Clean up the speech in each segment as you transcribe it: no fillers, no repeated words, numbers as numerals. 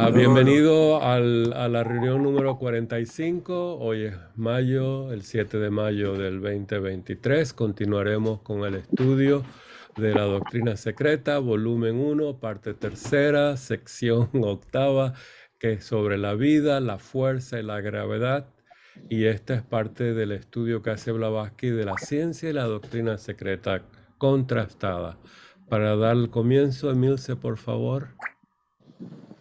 Hola. Bienvenido a la reunión número 45. Hoy es mayo, el 7 de mayo del 2023. Continuaremos con el estudio de la doctrina secreta, volumen 1, parte tercera, sección octava, que es sobre la vida, la fuerza y la gravedad. Y esta es parte del estudio que hace Blavatsky de la ciencia y la doctrina secreta contrastada. Para dar el comienzo, Emilce, por favor,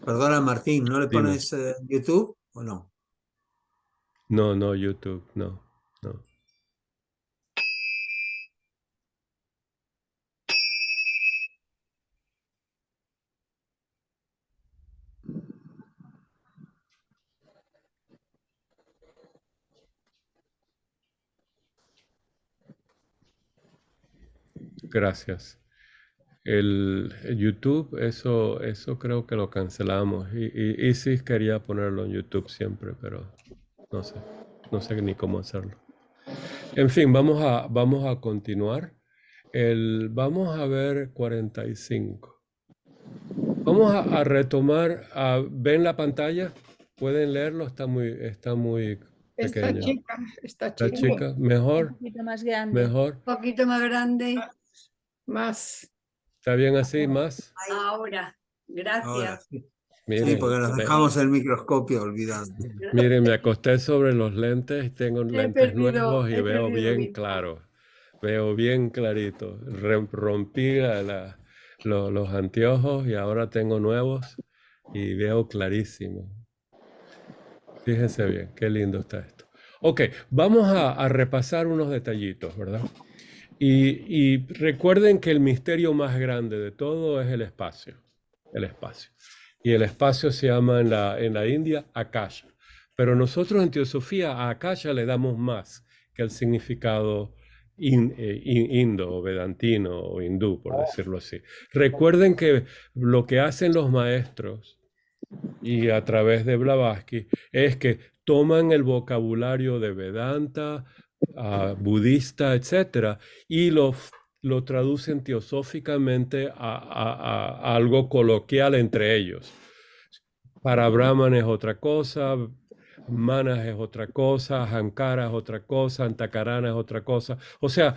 Perdona, Martín, ¿no le dime. pones YouTube o no? No, no, YouTube, no, no. Gracias. El YouTube, eso creo que lo cancelamos. Y sí quería ponerlo en YouTube siempre, pero no sé, no sé ni cómo hacerlo. En fin, vamos a continuar. Vamos a ver 45. Vamos a retomar. ¿Ven la pantalla? ¿Pueden leerlo? Está muy Esta pequeña. chica, esta La chica. chica, Un mejor, poquito más grande. mejor. Un poquito más grande. Más. ¿Está bien así? ¿Más? Ahora, Ahora gracias. sí. Sí, Miren, porque nos dejamos el microscopio olvidando. miren, me acosté sobre los lentes y tengo lentes nuevos y He veo perdido bien vista. claro. Veo bien clarito. Rompí los anteojos y ahora tengo nuevos y veo clarísimo. Fíjense bien, qué lindo está esto. Ok, vamos a repasar unos detallitos, ¿verdad? Y recuerden que el misterio más grande de todo es el espacio. El espacio. Y el espacio se llama en la India Akasha. Pero nosotros en Teosofía a Akasha le damos más que el significado indo o vedantino o hindú, por decirlo así. Recuerden que lo que hacen los maestros y a través de Blavatsky es que toman el vocabulario de Vedanta, budista, etcétera, y lo traducen teosóficamente a algo coloquial entre ellos. Para Brahman es otra cosa, Manas es otra cosa, Ahankara es otra cosa, Antakarana es otra cosa. O sea,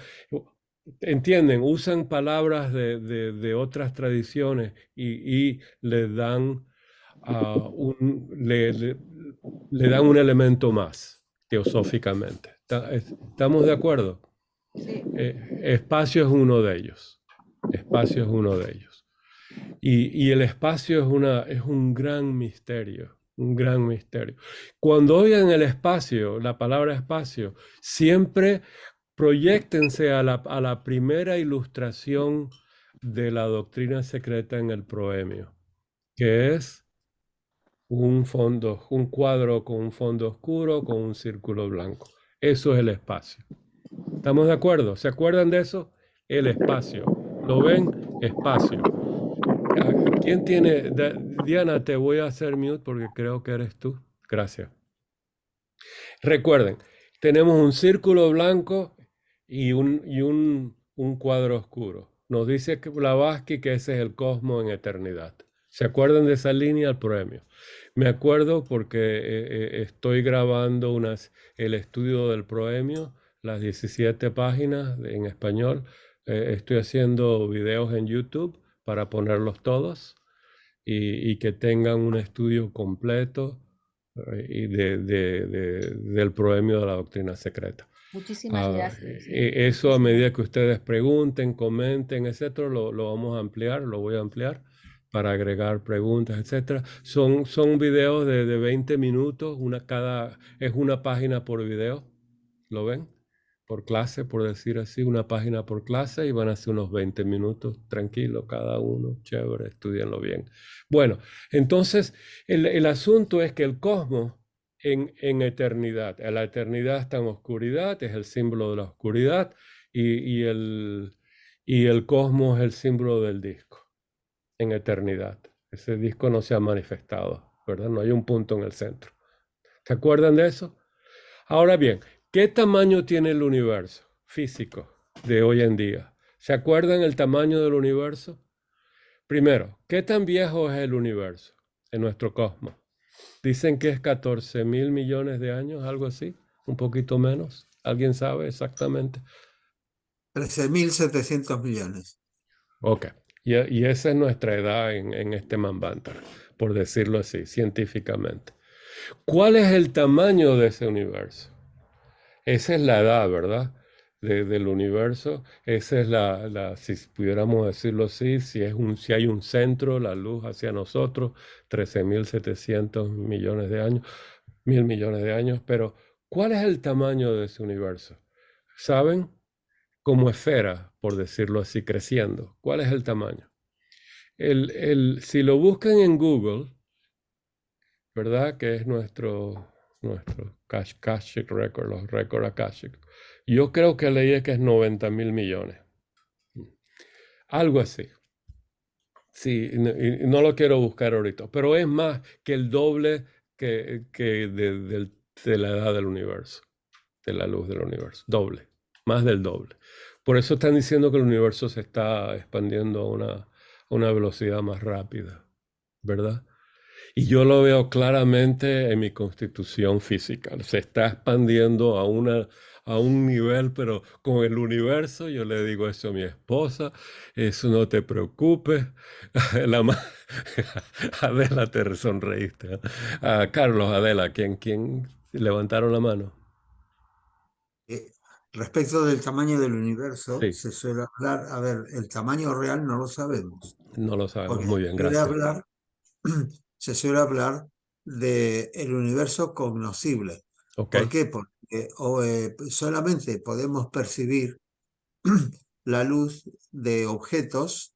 entienden, usan palabras de otras tradiciones y le dan le dan un elemento más teosóficamente. ¿Estamos de acuerdo? Sí. Espacio es uno de ellos. Espacio es uno de ellos. Y el espacio es un gran misterio, un gran misterio. Cuando oigan el espacio, la palabra espacio, siempre proyéctense a la primera ilustración de la doctrina secreta en el proemio, que es un cuadro con un fondo oscuro, con un círculo blanco. Eso es el espacio. ¿Estamos de acuerdo? ¿Se acuerdan de eso? El espacio. ¿Lo ven? Espacio. ¿Quién tiene? Diana, te voy a hacer mute porque creo que eres tú. Gracias. Recuerden, tenemos un círculo blanco y un cuadro oscuro. Nos dice Blavatsky que ese es el cosmos en eternidad. ¿Se acuerdan de esa línea al proemio? Me acuerdo porque estoy grabando el estudio del proemio, las 17 páginas en español. Estoy haciendo videos en YouTube para ponerlos todos y que tengan un estudio completo y del proemio de la doctrina secreta. Muchísimas gracias. Eso a Muchísimas medida que ustedes pregunten, comenten, etcétera, lo vamos a ampliar, lo voy a ampliar para agregar preguntas, etcétera. Son videos de 20 minutos, es una página por video, ¿lo ven? Por clase, por decir así, una página por clase y van a ser unos 20 minutos, tranquilo cada uno, chévere, estudianlo bien. Bueno, entonces el asunto es que el cosmos en eternidad, la eternidad está en oscuridad, es el símbolo de la oscuridad y el cosmos es el símbolo del disco en eternidad. Ese disco no se ha manifestado, ¿verdad? No hay un punto en el centro. ¿Se acuerdan de eso? Ahora bien, ¿qué tamaño tiene el universo físico de hoy en día? ¿Se acuerdan el tamaño del universo? Primero, ¿qué tan viejo es el universo? en nuestro cosmos? Dicen que es 14.000 millones de años, algo así, un poquito menos. ¿Alguien sabe exactamente? 13.700 millones. Ok. Y esa es nuestra edad en este Manvantara, por decirlo así, científicamente. ¿Cuál es el tamaño de ese universo? Esa es la edad, ¿verdad? Del universo. Esa es si pudiéramos decirlo así, si hay un centro, la luz hacia nosotros, 13.700 millones de años, 1.000 millones de años. Pero, ¿cuál es el tamaño de ese universo? ¿Saben? Como esfera, por decirlo así, creciendo. ¿Cuál es el tamaño? Si lo buscan en Google, ¿verdad? Que es nuestro Akashic Record, los récords Akashic. Yo creo que leí que es 90.000 millones. Algo así. Sí, y no lo quiero buscar ahorita, pero es más que el doble de la edad del universo, de la luz del universo. Doble, más del doble. Por eso están diciendo que el universo se está expandiendo a una velocidad más rápida, ¿verdad? Y yo lo veo claramente en mi constitución física. Se está expandiendo a un nivel, pero con el universo, yo le digo eso a mi esposa, eso no te preocupes. La ma- Adela, te sonreíste. Carlos, Adela, ¿quién levantaron la mano? Eh, Respecto del tamaño del universo, Sí, se suele hablar, a ver, el tamaño real no lo sabemos, no lo sabemos. porque Muy bien, gracias. se suele hablar del universo cognoscible. Ok, ¿Por qué? Porque solamente podemos percibir la luz de objetos,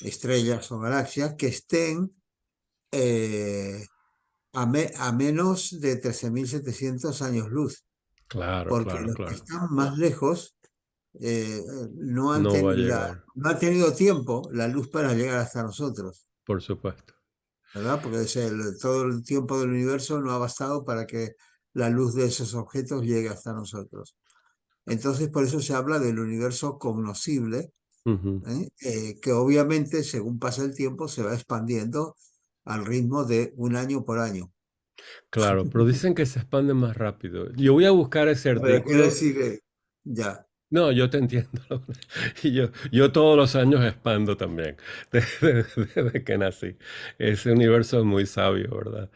estrellas o galaxias, que estén eh, a menos de 13.700 años luz, claro, porque claro, los que claro. están más lejos eh, No va a llegar, no han tenido tiempo la luz para llegar hasta nosotros, por supuesto. ¿verdad? Porque todo el tiempo del universo no ha bastado para que la luz de esos objetos llegue hasta nosotros. Entonces, por eso se habla del universo cognoscible, Ujú. que obviamente, según pasa el tiempo, se va expandiendo al ritmo de un año por año. Claro, pero dicen que se expande más rápido. Yo voy a buscar ese Pero quiero artículo. decir, ya. No, yo te entiendo. Y yo todos los años expando también, desde que nací. Ese universo es muy sabio, ¿verdad?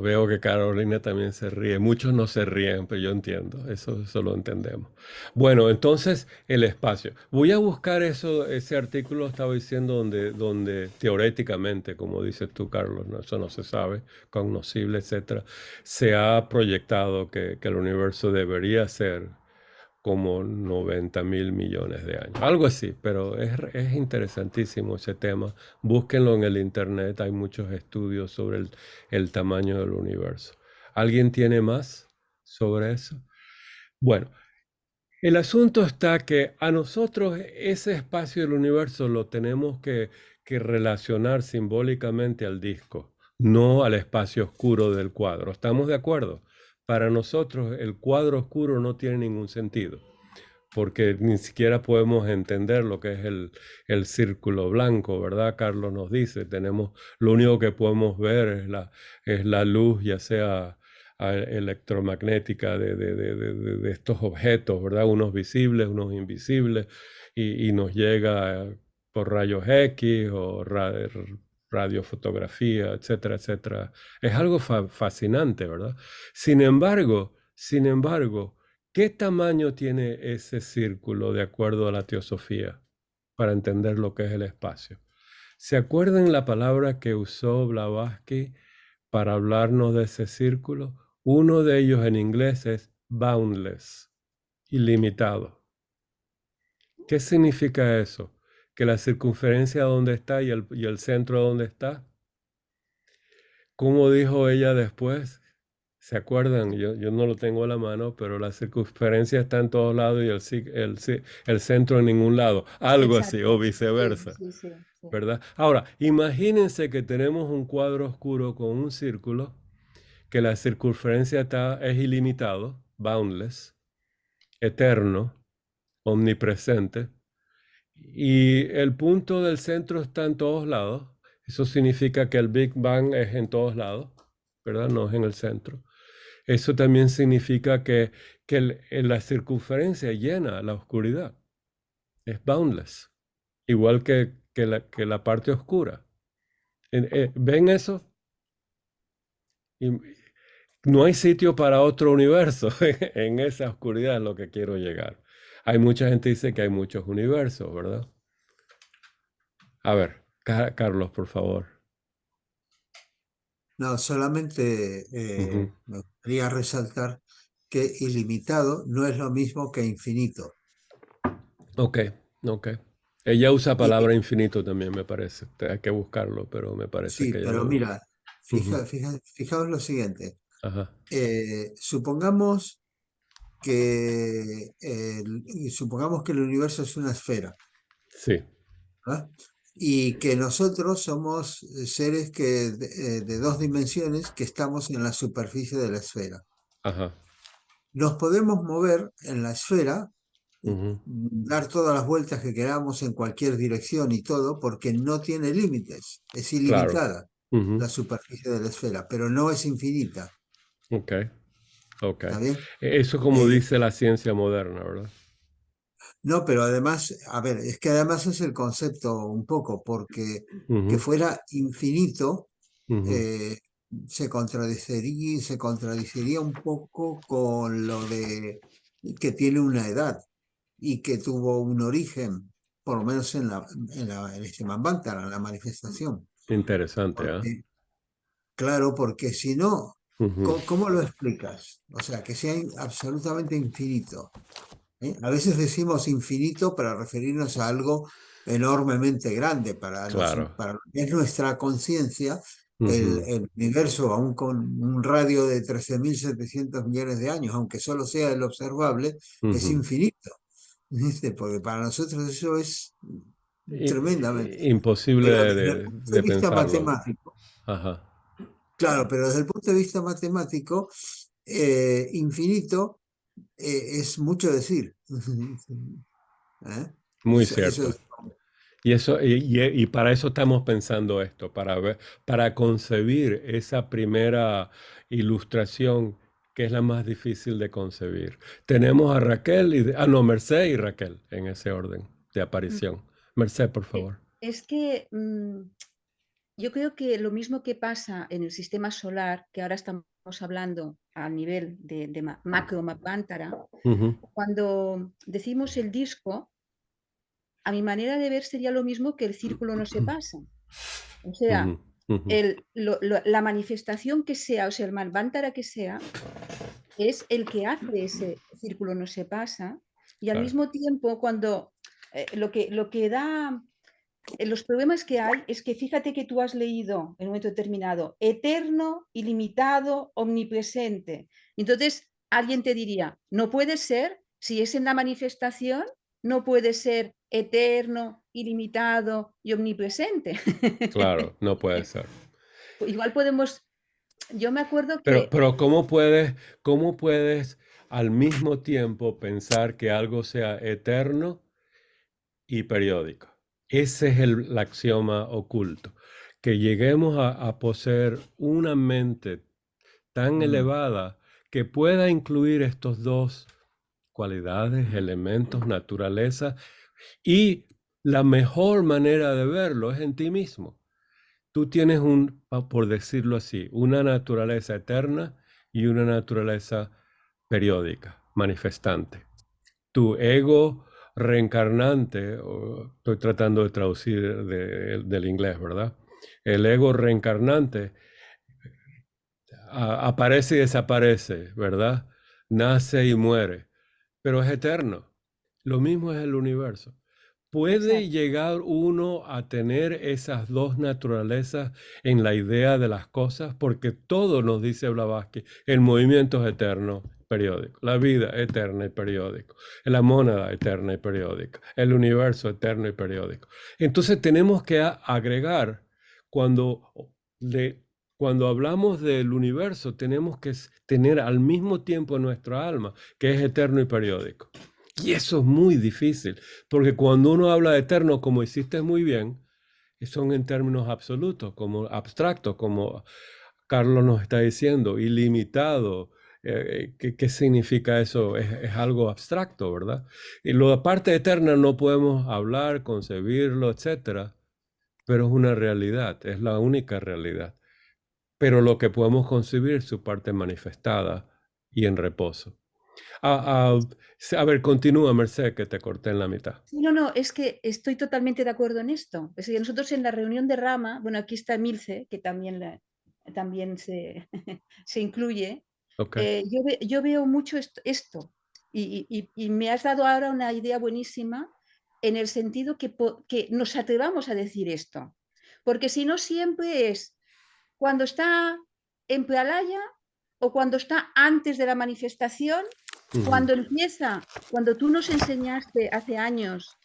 Veo que Carolina también se ríe. Muchos no se ríen, pero yo entiendo. Eso lo entendemos. Bueno, entonces el espacio. Voy a buscar ese artículo, estaba diciendo, donde teóricamente, como dices tú, Carlos, eso no se sabe, cognoscible, etcétera, se ha proyectado que el universo debería ser como 90.000 millones de años. Algo así, pero es interesantísimo ese tema. Búsquenlo en el internet, hay muchos estudios sobre el tamaño del universo. ¿Alguien tiene más sobre eso? Bueno, el asunto está que a nosotros ese espacio del universo lo tenemos que relacionar simbólicamente al disco, no al espacio oscuro del cuadro. ¿Estamos de acuerdo? Para nosotros el cuadro oscuro no tiene ningún sentido porque ni siquiera podemos entender lo que es el círculo blanco, ¿verdad? Carlos nos dice, lo único que podemos ver es la luz, ya sea electromagnética de estos objetos, ¿verdad? Unos visibles, unos invisibles, y nos llega por rayos X o radiofotografía, etcétera, etcétera. Es algo fascinante, ¿verdad? Sin embargo, ¿qué tamaño tiene ese círculo de acuerdo a la teosofía para entender lo que es el espacio? ¿Se acuerdan la palabra que usó Blavatsky para hablarnos de ese círculo? Uno de ellos en inglés es boundless, ilimitado. ¿Qué significa eso? Que la circunferencia donde está y el centro donde está. ¿Cómo dijo ella después? ¿Se acuerdan? Yo no lo tengo a la mano, pero la circunferencia está en todos lados y el centro en ningún lado. Algo así, o Exacto. Sí, viceversa, sí, sí, sí. ¿verdad? Ahora, imagínense que tenemos un cuadro oscuro con un círculo, que la circunferencia es ilimitado, boundless, eterno, omnipresente, y el punto del centro está en todos lados, Eso significa que el Big Bang es en todos lados, ¿verdad? No es en el centro. Eso también significa que la circunferencia llena la oscuridad. Es boundless. Igual que la parte oscura. ¿Ven eso? Y no hay sitio para otro universo en esa oscuridad, es lo que quiero llegar. Hay mucha gente que dice que hay muchos universos, ¿verdad? A ver, Carlos, por favor. No, solamente Ujú. me gustaría resaltar que ilimitado no es lo mismo que infinito. Ok, ok. Ella usa Y, palabra infinito también, me parece. Hay que buscarlo, pero me parece sí, que ella pero lo usa. mira, Ujú. fijaos lo siguiente. Ajá. Supongamos supongamos que el universo es una esfera, Sí, ¿verdad? Y que nosotros somos seres de dos dimensiones que estamos en la superficie de la esfera. ajá. Nos podemos mover en la esfera, Ujú. dar todas las vueltas que queramos en cualquier dirección y todo, porque no tiene límites, es Claro. ilimitada Ujú. la superficie de la esfera, pero no es infinita, Ok, ok. ¿está bien? Eso como Eh, dice la ciencia moderna, ¿verdad? no, pero además, a ver, es que además es el concepto un poco, porque que Ujú, fuera infinito ujú. eh, se contradeciría un poco con lo de que tiene una edad y que tuvo un origen, por lo menos en este Manvantara, en la manifestación. Interesante, ¿ah? Porque, claro, porque si no, Ujú. ¿cómo lo explicas? O sea, que sea absolutamente infinito. ¿Eh? A veces decimos infinito para referirnos a algo enormemente grande, Claro. para lo que es nuestra conciencia, Ujú, el universo, aún con un radio de 13.700 millones de años, aunque solo sea el observable, es ujú. infinito. ¿Viste? Porque para nosotros eso es tremendamente. Imposible Pero desde el punto de de vista pensarlo. matemático, Ajá. claro, pero desde el punto de vista matemático, infinito es mucho decir. ¿Eh? Muy Eso cierto. es, Y para eso estamos pensando esto, para concebir esa primera ilustración que es la más difícil de concebir. Tenemos a Raquel no, Merced y Raquel en ese orden de Mm. aparición. Merced, por favor. Es que yo creo que lo mismo que pasa en el sistema solar, que ahora estamos hablando a nivel de macro Manvantara, Ujú, cuando decimos el disco, a mi manera de ver sería lo mismo que el círculo no se pasa. O sea, ujú, ujú. la manifestación que sea, o sea, el Manvantara que sea, es el que hace ese círculo no se pasa. Y al Claro, mismo tiempo, cuando lo que da los problemas que hay es que fíjate que tú has leído en un momento determinado eterno, ilimitado, omnipresente. Entonces alguien te diría, no puede ser, si es en la manifestación, no puede ser eterno, ilimitado y omnipresente. claro, no puede ser. Igual podemos, yo me acuerdo que Pero cómo puedes al mismo tiempo pensar que algo sea eterno y periódico? Ese es el axioma oculto. Que lleguemos a poseer una mente tan mm, elevada que pueda incluir estos dos cualidades, elementos, naturaleza, y la mejor manera de verlo es en ti mismo. Tú tienes por decirlo así, una naturaleza eterna y una naturaleza periódica, manifestante. Tu ego reencarnante, estoy tratando de traducir del inglés, ¿verdad? El ego reencarnante aparece y desaparece, ¿verdad? Nace y muere, pero es eterno. Lo mismo es el universo. ¿Puede exacto, llegar uno a tener esas dos naturalezas en la idea de las cosas? Porque todo nos dice Blavatsky, el movimiento es eterno, periódico, la vida eterna y periódico, la mónada eterna y periódica, el universo eterno y periódico. Entonces tenemos que agregar, cuando, le, cuando hablamos del universo, tenemos que tener al mismo tiempo en nuestra alma, que es eterno y periódico. Y eso es muy difícil, porque cuando uno habla de eterno, como hiciste muy bien, son en términos absolutos, como abstractos, como Carlos nos está diciendo, ilimitado. ¿Qué significa eso? Es algo abstracto, ¿verdad? Y lo de parte eterna no podemos hablar, concebirlo, etcétera, pero es una realidad, es la única realidad. Pero lo que podemos concebir es su parte manifestada y en reposo. A ver, continúa, Merced, que te corté en la mitad. Sí, no, es que estoy totalmente de acuerdo en esto. Es que nosotros en la reunión de Rama, bueno, aquí está Milce, que también se incluye. Okay. Yo veo mucho esto y me has dado ahora una idea buenísima en el sentido que nos atrevamos a decir esto. Porque si no siempre es cuando está en Prealaya o cuando está antes de la manifestación, cuando tú nos enseñaste hace años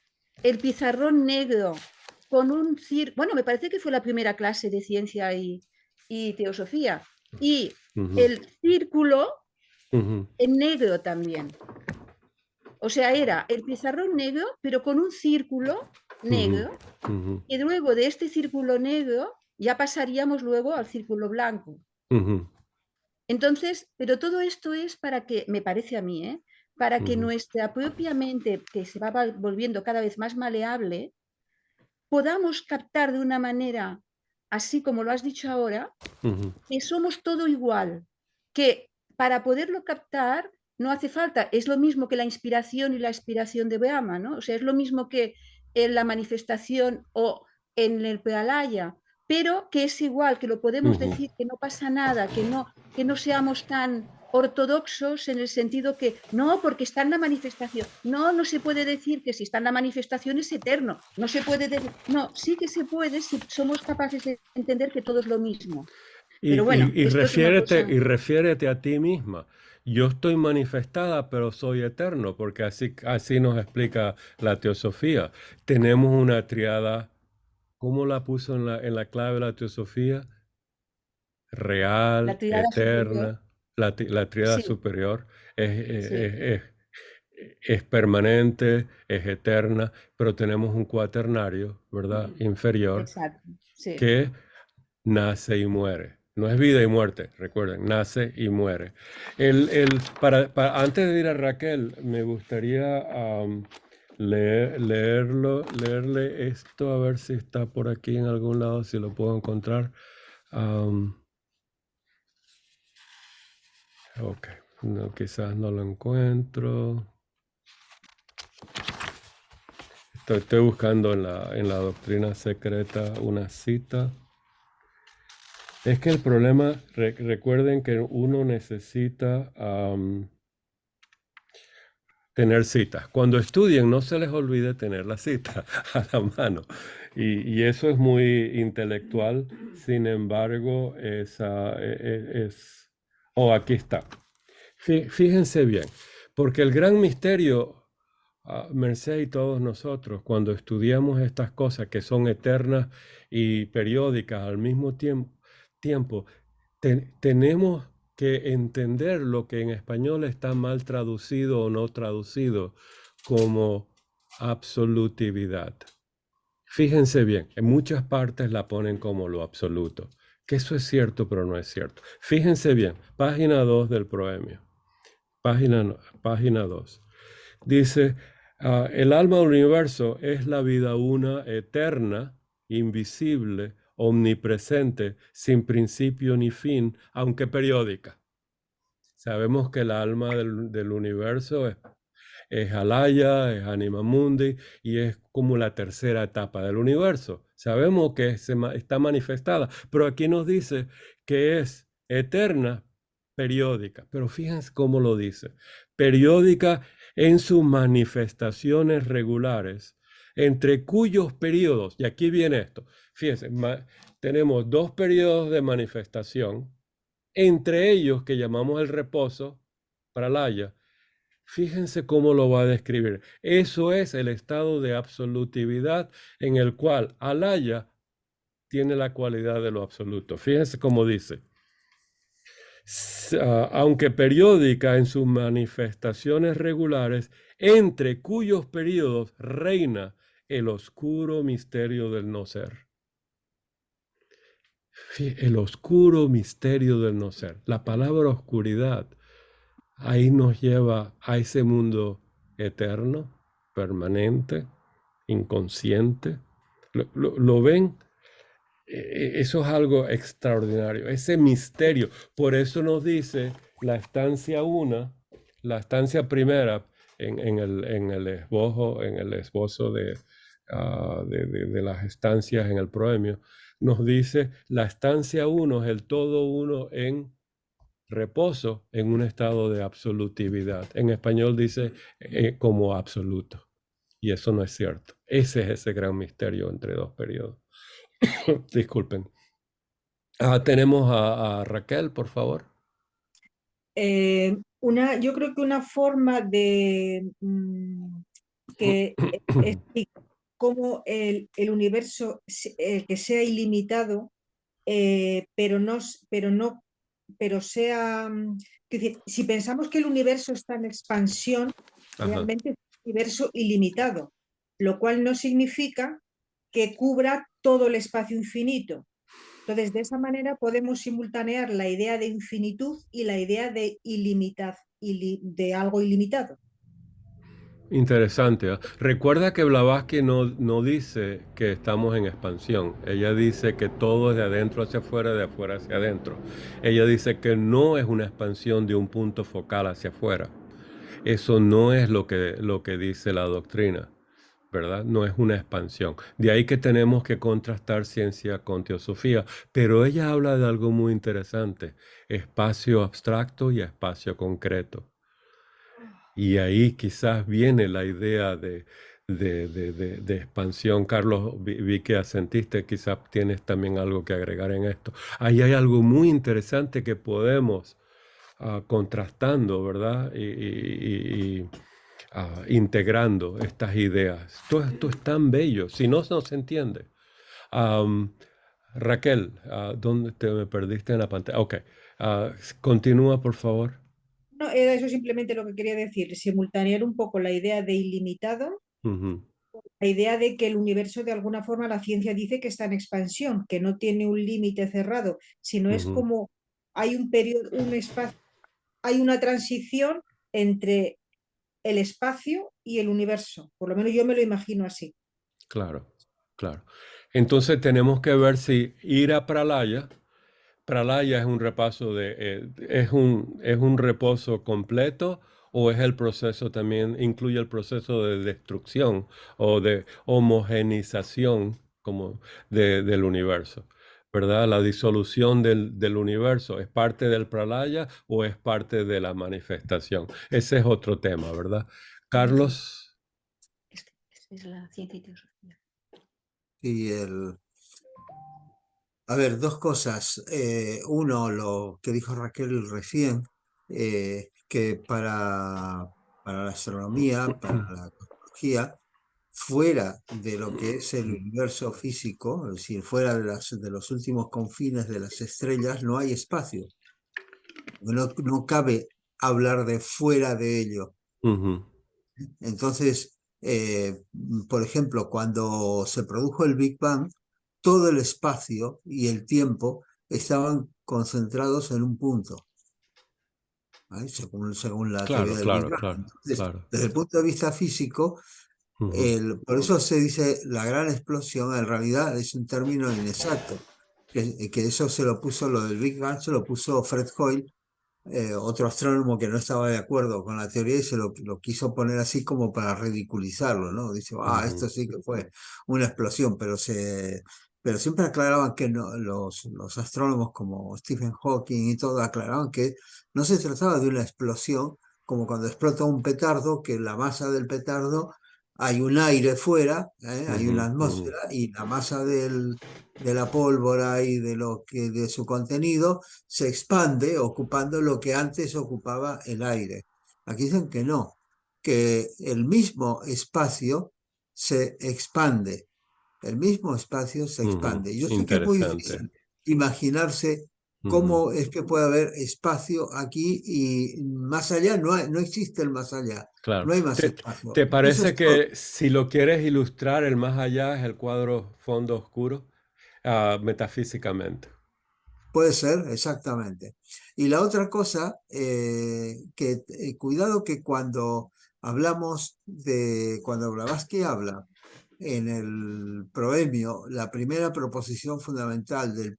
el pizarrón negro con un bueno, me parece que fue la primera clase de ciencia y teosofía, y el círculo en negro también. O sea, era el pizarrón negro, pero con un círculo negro, y luego de este círculo negro ya pasaríamos luego al círculo blanco. Entonces, pero todo esto es para que, me parece a mí, para que nuestra propia mente, que se va volviendo cada vez más maleable, podamos captar de una manera, así como lo has dicho ahora, que somos todo igual, que para poderlo captar no hace falta, es lo mismo que la inspiración y la expiración de Brahma, ¿no? O sea, es lo mismo que en la manifestación o en el Prealaya, pero que es igual, que lo podemos decir, que no pasa nada, que no seamos tan ortodoxos en el sentido que no, porque está en la manifestación. No se puede decir que si está en la manifestación es eterno. No se puede decir, no, sí que se puede si somos capaces de entender que todo es lo mismo. Pero bueno, refiérete a ti misma. Yo estoy manifestada, pero soy eterno, porque así nos explica la teosofía. Tenemos una triada, ¿cómo la puso en la clave de la teosofía? Real, eterna, la triada superior es permanente, es eterna, pero tenemos un cuaternario, ¿verdad? Inferior, que nace y muere. No es vida y muerte, recuerden, nace y muere. Antes de ir a Raquel, me gustaría leerle esto, a ver si está por aquí en algún lado, si lo puedo encontrar. Ok, no, quizás no lo encuentro. Estoy buscando en la doctrina secreta una cita. Es que el problema, recuerden que uno necesita tener citas. Cuando estudien, no se les olvide tener la cita a la mano. Y eso es muy intelectual. Sin embargo, aquí está. Fíjense bien, porque el gran misterio, Merced y todos nosotros, cuando estudiamos estas cosas que son eternas y periódicas al mismo tiempo, tenemos que entender lo que en español está mal traducido o no traducido como absolutividad. Fíjense bien, en muchas partes la ponen como lo absoluto, que eso es cierto, pero no es cierto. Fíjense bien, página 2 del proemio. Página 2. Dice, el alma del universo es la vida una, eterna, invisible, omnipresente, sin principio ni fin, aunque periódica. Sabemos que el alma del universo es Alaya, es Anima Mundi y es como la tercera etapa del universo. Sabemos que está manifestada, pero aquí nos dice que es eterna, periódica. Pero fíjense cómo lo dice. Periódica en sus manifestaciones regulares, entre cuyos periodos, y aquí viene esto, fíjense, tenemos 2 periodos de manifestación, entre ellos que llamamos el reposo, Pralaya. Fíjense cómo lo va a describir. Eso es el estado de absolutividad en el cual Alaya tiene la cualidad de lo absoluto. Fíjense cómo dice. Aunque periódica en sus manifestaciones regulares, entre cuyos periodos reina el oscuro misterio del no ser. El oscuro misterio del no ser. La palabra oscuridad ahí nos lleva a ese mundo eterno, permanente, inconsciente. ¿Lo ven? Eso es algo extraordinario, ese misterio. Por eso nos dice la estancia 1, la estancia primera en el esbozo de las estancias en el proemio, nos dice la estancia 1 es el todo uno en reposo, en un estado de absolutividad. En español dice como absoluto. Y eso no es cierto. Ese es ese gran misterio entre dos periodos. Disculpen. Tenemos a Raquel, por favor. Yo creo que una forma de que explica cómo el universo que sea ilimitado, pero sea, es decir, si pensamos que el universo está en expansión, Ajá. realmente es un universo ilimitado, lo cual no significa que cubra todo el espacio infinito. Entonces, de esa manera podemos simultanear la idea de infinitud y la idea de de algo ilimitado. Interesante. Recuerda que Blavatsky no dice que estamos en expansión. Ella dice que todo es de adentro hacia afuera, de afuera hacia adentro. Ella dice que no es una expansión de un punto focal hacia afuera. Eso no es lo que dice la doctrina, ¿verdad? No es una expansión. De ahí que tenemos que contrastar ciencia con teosofía. Pero ella habla de algo muy interesante: espacio abstracto y espacio concreto. Y ahí quizás viene la idea de expansión. Carlos, vi que asentiste, quizás tienes también algo que agregar en esto. Ahí hay algo muy interesante que podemos, contrastando, ¿verdad? Y integrando estas ideas. Todo esto es tan bello, si no se entiende. Raquel, ¿dónde me perdiste en la pantalla? Ok, continúa, por favor. No, era eso simplemente lo que quería decir, simultanear un poco la idea de ilimitado, Ujú. la idea de que el universo de alguna forma la ciencia dice que está en expansión, que no tiene un límite cerrado, sino es como hay un periodo, un espacio, hay una transición entre el espacio y el universo. Por lo menos yo me lo imagino así. Claro, claro. Entonces tenemos que ver si ir a Pralaya. Pralaya es un repaso es un reposo completo, o es el proceso también, incluye el proceso de destrucción o de homogenización como del universo, ¿verdad? La disolución del universo, ¿es parte del Pralaya o es parte de la manifestación? Ese es otro tema, ¿verdad? Carlos. Es la ciencia y teosofía. Y a ver, dos cosas. Uno, lo que dijo Raquel recién, que para la astronomía, para la cosmología, fuera de lo que es el universo físico, es decir, fuera de los últimos confines de las estrellas, no hay espacio. No cabe hablar de fuera de ello. Ujú. Entonces, por ejemplo, cuando se produjo el Big Bang, todo el espacio y el tiempo estaban concentrados en un punto, ¿vale? Según la teoría Claro, del Big claro, Bang. claro, Entonces, claro. desde el punto de vista físico, Ujú. por eso se dice la gran explosión, en realidad es un término inexacto, que eso se lo puso, lo del Big Bang se lo puso Fred Hoyle, otro astrónomo que no estaba de acuerdo con la teoría y lo quiso poner así como para ridiculizarlo, ¿no? Dice, esto sí que fue una explosión, pero siempre aclaraban que no, los astrónomos como Stephen Hawking y todo aclaraban que no se trataba de una explosión como cuando explota un petardo, que la masa del petardo hay un aire fuera, hay una atmósfera y la masa de la pólvora y de su contenido se expande ocupando lo que antes ocupaba el aire. Aquí dicen que no, que el mismo espacio se expande, el mismo espacio se expande. Yo sé que es muy Interesante. difícil imaginarse cómo es que puede haber espacio aquí y más allá, no existe el más allá, Claro. no hay más espacio. ¿Te Eso parece es todo. que si lo quieres ilustrar, el más allá es el cuadro fondo oscuro, metafísicamente? Puede ser, exactamente. Y la otra cosa, cuidado que cuando hablamos cuando Blavatsky habla en el proemio, la primera proposición fundamental del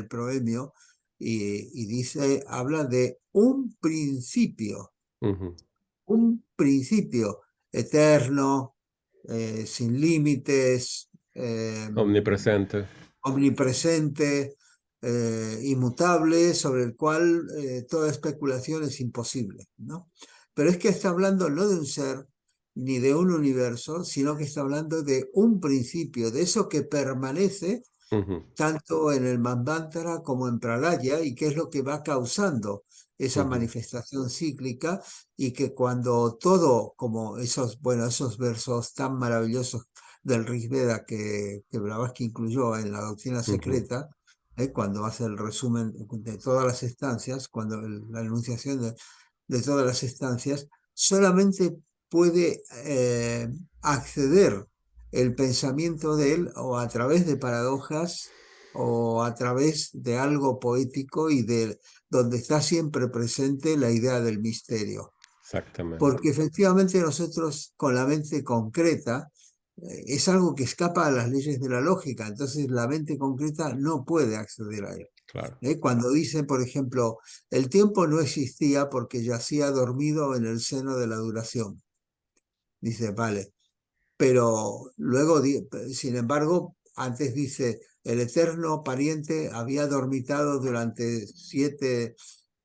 proemio, y dice, habla de un principio eterno, sin límites, Omnipresente. omnipresente, inmutable, sobre el cual toda especulación es imposible, ¿no? Pero es que está hablando no de un ser ni de un universo, sino que está hablando de un principio, de eso que permanece tanto en el Manvantara como en Pralaya, y que es lo que va causando esa manifestación cíclica, y que cuando todo, como esos versos tan maravillosos del Rig Veda que Blavatsky incluyó en la doctrina secreta, cuando hace el resumen de todas las estancias, la enunciación de todas las estancias, solamente puede acceder el pensamiento de él o a través de paradojas o a través de algo poético y donde está siempre presente la idea del misterio. Exactamente. Porque efectivamente nosotros con la mente concreta es algo que escapa a las leyes de la lógica, entonces la mente concreta no puede acceder a él. Claro. Cuando dice, por ejemplo, el tiempo no existía porque yacía dormido en el seno de la duración. Dice, vale, pero luego, sin embargo, antes dice, el eterno pariente había dormitado durante 7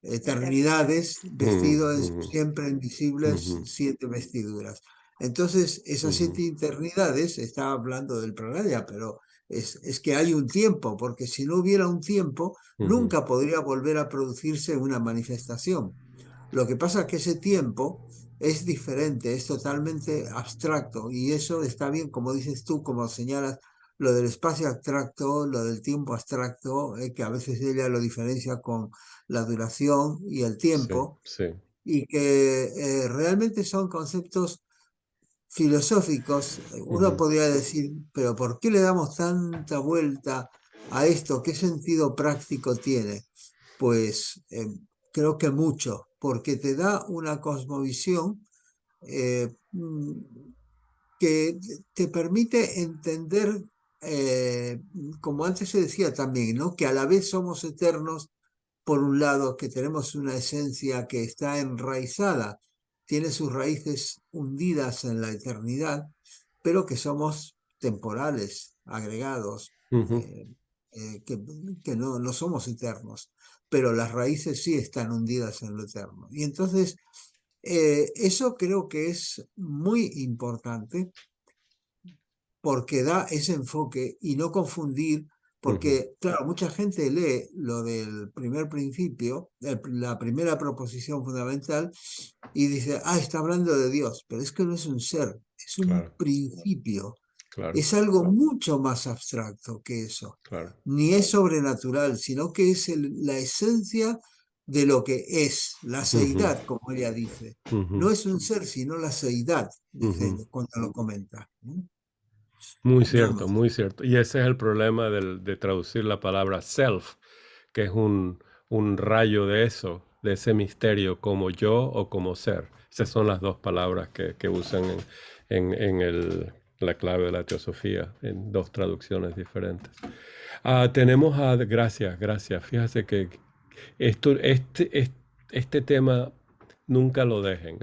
eternidades, vestido siempre en visibles 7 vestiduras. Entonces, esas 7 eternidades, está hablando del Pralaya, pero es que hay un tiempo, porque si no hubiera un tiempo, nunca podría volver a producirse una manifestación. Lo que pasa es que ese tiempo es diferente, es totalmente abstracto, y eso está bien, como dices tú, como señalas, lo del espacio abstracto, lo del tiempo abstracto, que a veces ella lo diferencia con la duración y el tiempo, Sí. y que realmente son conceptos filosóficos. Uno podría decir, pero ¿por qué le damos tanta vuelta a esto? ¿Qué sentido práctico tiene? Pues creo que mucho, porque te da una cosmovisión que te permite entender, como antes se decía también, ¿no? Que a la vez somos eternos, por un lado, que tenemos una esencia que está enraizada, tiene sus raíces hundidas en la eternidad, pero que somos temporales, agregados, que no somos eternos, pero las raíces sí están hundidas en lo eterno. Y entonces, eso creo que es muy importante porque da ese enfoque y no confundir, porque, claro, mucha gente lee lo del primer principio, la primera proposición fundamental, y dice, está hablando de Dios, pero es que no es un ser, es un principio, es algo mucho más abstracto que eso. Ni es sobrenatural, sino que es la esencia de lo que es, la seidad, como ella dice. No es un ser, sino la seidad, dice cuando lo comenta. Muy cierto, muy cierto. Y ese es el problema de traducir la palabra self, que es un rayo de eso, de ese misterio, como yo o como ser. Esas son las dos palabras que usan en la clave de la teosofía, en dos traducciones diferentes. Tenemos gracias. Fíjate que este tema nunca lo dejen,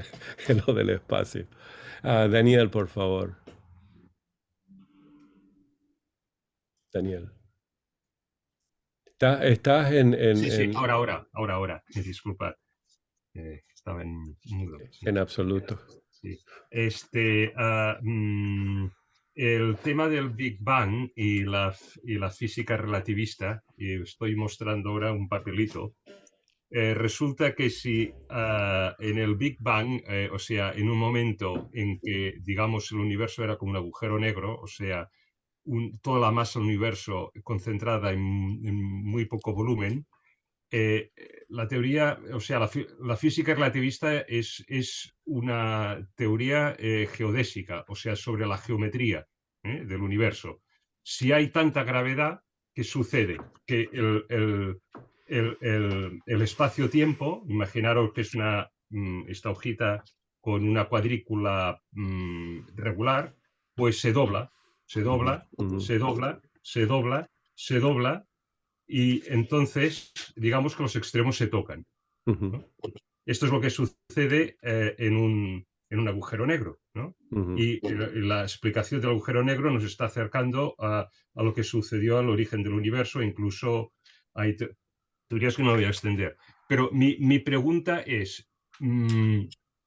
lo del espacio. Daniel, por favor. Daniel. Estás Sí, ahora. Disculpad. Estaba en mudo. Sí. En absoluto. Sí. El tema del Big Bang y la física relativista, y estoy mostrando ahora un papelito. Resulta que si en el Big Bang, o sea, en un momento en que, digamos, el universo era como un agujero negro, o sea, toda la masa del universo concentrada en muy poco volumen, la teoría, o sea, la física relativista es una teoría geodésica, o sea, sobre la geometría del universo. Si hay tanta gravedad, ¿qué sucede? Que el espacio-tiempo, imaginaros que es esta hojita con una cuadrícula regular, pues se dobla, se dobla, se dobla, se dobla, se dobla, y entonces digamos que los extremos se tocan, ¿no? Esto es lo que sucede en un agujero negro, ¿no? Y la explicación del agujero negro nos está acercando a lo que sucedió al origen del universo. Incluso hay teorías que no voy a extender. Pero mi pregunta es,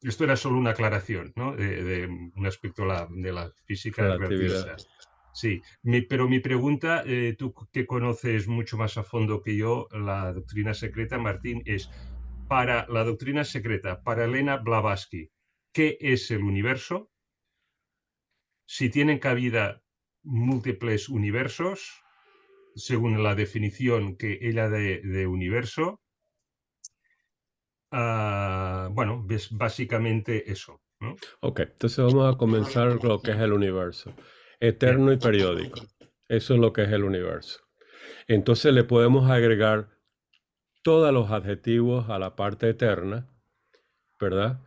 esto era solo una aclaración, ¿no? de un aspecto de la física relativista. Sí, pero mi pregunta, tú que conoces mucho más a fondo que yo la doctrina secreta, Martín, es, para la doctrina secreta, para Elena Blavatsky, ¿qué es el universo? Si tienen cabida múltiples universos, según la definición que ella de universo, bueno, es básicamente eso, ¿no? Ok, entonces vamos a comenzar con lo que es el universo. Eterno y periódico. Eso es lo que es el universo. Entonces le podemos agregar todos los adjetivos a la parte eterna, ¿verdad?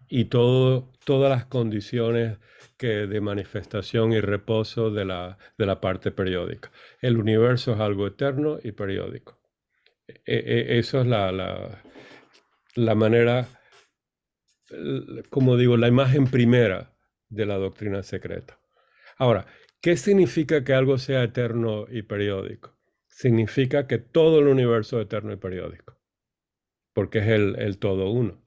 Y todas las condiciones de manifestación y reposo de la parte periódica. El universo es algo eterno y periódico. Eso es la manera, como digo, la imagen primera de la doctrina secreta. Ahora, ¿qué significa que algo sea eterno y periódico? Significa que todo el universo es eterno y periódico, porque es el todo uno,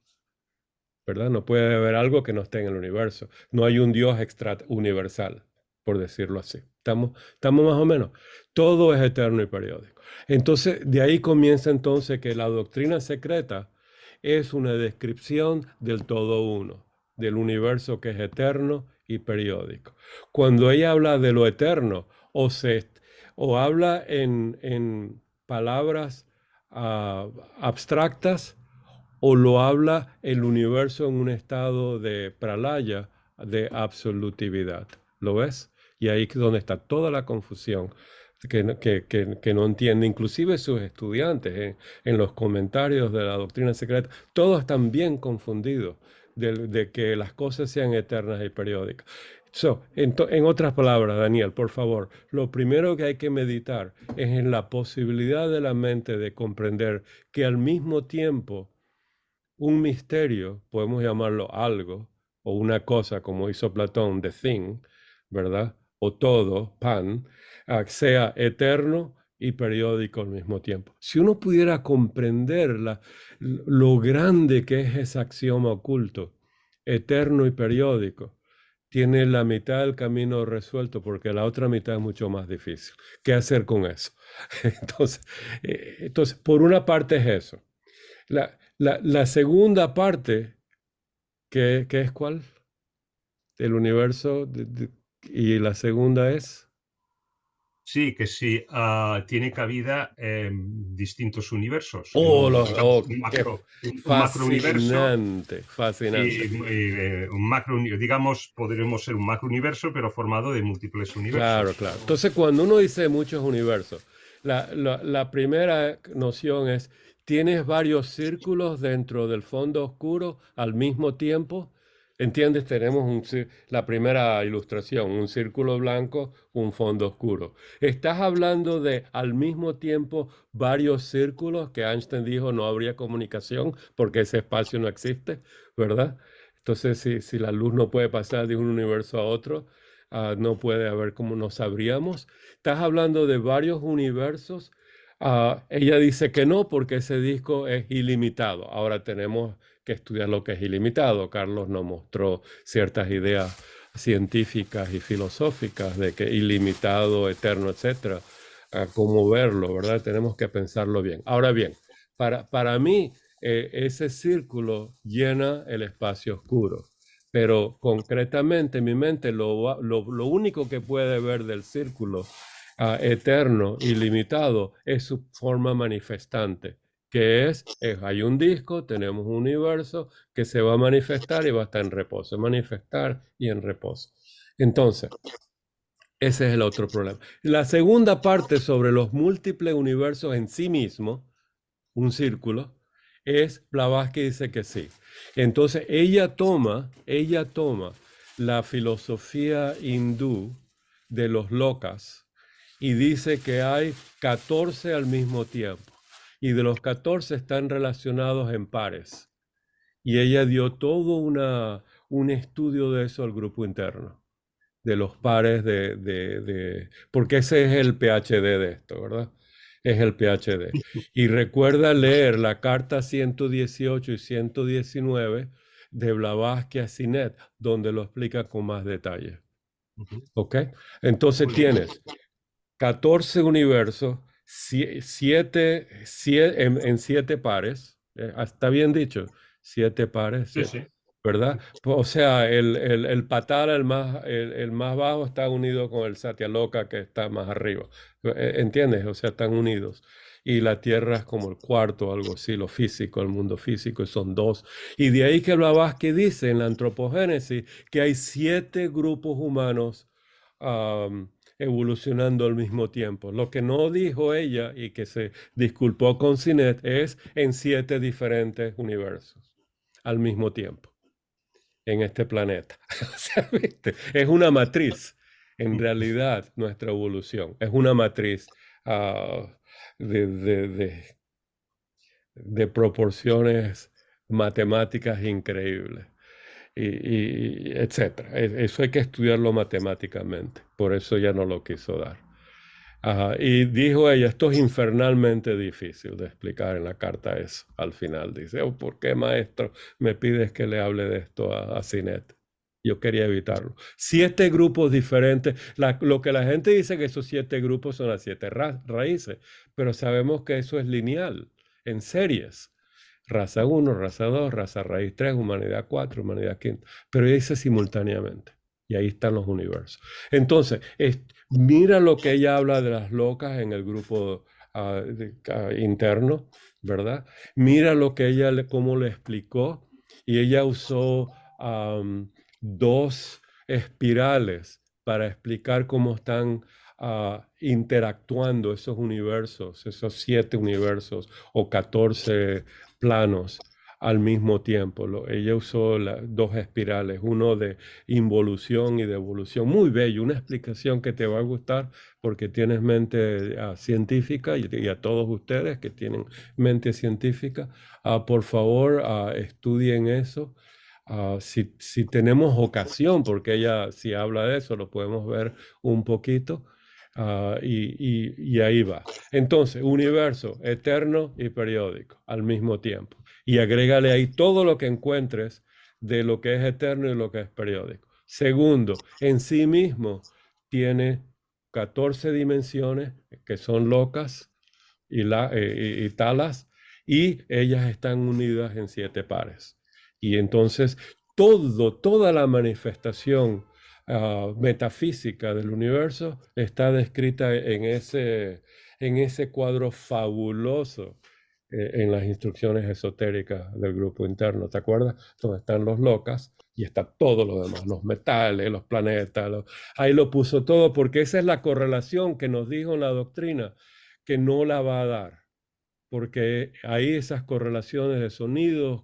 ¿verdad? No puede haber algo que no esté en el universo. No hay un Dios extra universal, por decirlo así. ¿Estamos más o menos? Todo es eterno y periódico. Entonces, de ahí comienza entonces que la doctrina secreta es una descripción del todo uno, del universo que es eterno y periódico. Cuando ella habla de lo eterno, o habla en palabras abstractas, o lo habla el universo en un estado de pralaya, de absolutividad. ¿Lo ves? Y ahí es donde está toda la confusión que no entiende, inclusive sus estudiantes en los comentarios de la doctrina secreta, todos están bien confundidos de que las cosas sean eternas y periódicas. En otras palabras, Daniel, por favor, lo primero que hay que meditar es en la posibilidad de la mente de comprender que al mismo tiempo un misterio, podemos llamarlo algo, o una cosa, como hizo Platón, the thing, ¿verdad? O todo, pan, sea eterno y periódico al mismo tiempo. Si uno pudiera comprender lo grande que es ese axioma oculto, eterno y periódico, tiene la mitad del camino resuelto, porque la otra mitad es mucho más difícil. ¿Qué hacer con eso? Entonces, por una parte es eso. La segunda parte, que es ¿cuál? El universo, y la segunda es... Sí, que sí, tiene cabida en distintos universos. Oh, un macrouniverso. Fascinante. Y un digamos, podremos ser un macrouniverso, pero formado de múltiples universos. Claro. Entonces, cuando uno dice muchos universos, la primera noción es, ¿tienes varios círculos dentro del fondo oscuro al mismo tiempo? ¿Entiendes? Tenemos la primera ilustración, un círculo blanco, un fondo oscuro. ¿Estás hablando de al mismo tiempo varios círculos que Einstein dijo no habría comunicación porque ese espacio no existe, ¿verdad? Entonces, si la luz no puede pasar de un universo a otro, no puede haber, como no sabríamos. ¿Estás hablando de varios universos? Ella dice que no, porque ese disco es ilimitado. Ahora tenemos que estudiar lo que es ilimitado. Carlos nos mostró ciertas ideas científicas y filosóficas de que ilimitado, eterno, etcétera, cómo verlo, ¿verdad? Tenemos que pensarlo bien. Ahora bien, para mí, ese círculo llena el espacio oscuro. Pero concretamente mi mente lo único que puede ver del círculo eterno, ilimitado, es su forma manifestante, que hay un disco, tenemos un universo que se va a manifestar y va a estar en reposo, manifestar y en reposo. Entonces, Ese es el otro problema. La segunda parte sobre los múltiples universos en sí mismo, un círculo, es Blavatsky dice que sí. Entonces ella toma la filosofía hindú de los lokas y dice que hay 14 al mismo tiempo. Y de los 14 están relacionados en pares. Y ella dio todo un estudio de eso al grupo interno, de los pares porque ese es el PhD de esto, ¿verdad? Es el PhD. Y recuerda leer la carta 118 y 119 de Blavatsky a Sinet, donde lo explica con más detalle. ¿Ok? Entonces tienes 14 universos, 7 en 7 pares. ¿Está bien dicho? 7 pares, Sí, 7, sí. ¿verdad? O sea, el Patala, el más bajo, está unido con el Satyaloka, que está más arriba. ¿Entiendes? O sea, están unidos. Y la Tierra es como el cuarto, algo así, lo físico, el mundo físico, y son 2. Y de ahí que Blavatsky dice en la antropogénesis que hay 7 grupos humanos evolucionando al mismo tiempo. Lo que no dijo ella y que se disculpó con Sinet es en 7 diferentes universos al mismo tiempo en este planeta. O sea, ¿viste? Es una matriz. En realidad, nuestra evolución es una matriz de proporciones matemáticas increíbles. Y etcétera. Eso hay que estudiarlo matemáticamente. Por eso ya no lo quiso dar. Y dijo ella, esto es infernalmente difícil de explicar en la carta eso. Al final dice, oh, ¿por qué, maestro, me pides que le hable de esto a Sinet? Yo quería evitarlo. 7 grupos diferentes. Lo que la gente dice que esos 7 grupos son las 7 raíces, pero sabemos que eso es lineal, en series. Raza 1, raza 2, raza raíz 3, humanidad 4, humanidad 5. Pero dice simultáneamente. Y ahí están los universos. Entonces, mira lo que ella habla de las locas en el grupo interno, ¿verdad? Mira lo que ella, cómo le explicó. Y ella usó 2 espirales para explicar cómo están interactuando esos universos, esos 7 universos o 14 planos al mismo tiempo. Ella usó 2 espirales, uno de involución y de evolución. Muy bello, una explicación que te va a gustar porque tienes mente científica y a todos ustedes que tienen mente científica, por favor, estudien eso. Si tenemos ocasión, porque ella si habla de eso, lo podemos ver un poquito. Y ahí va. Entonces, universo eterno y periódico al mismo tiempo. Y agrégale ahí todo lo que encuentres de lo que es eterno y lo que es periódico. Segundo, en sí mismo tiene 14 dimensiones que son locas y talas, y ellas están unidas en 7 pares. Y entonces toda la manifestación metafísica del universo está descrita en ese cuadro fabuloso en las instrucciones esotéricas del grupo interno, ¿te acuerdas? Donde están los locas y está todo lo demás, los metales, los planetas, ahí lo puso todo porque esa es la correlación que nos dijo en la doctrina, que no la va a dar, porque ahí esas correlaciones de sonidos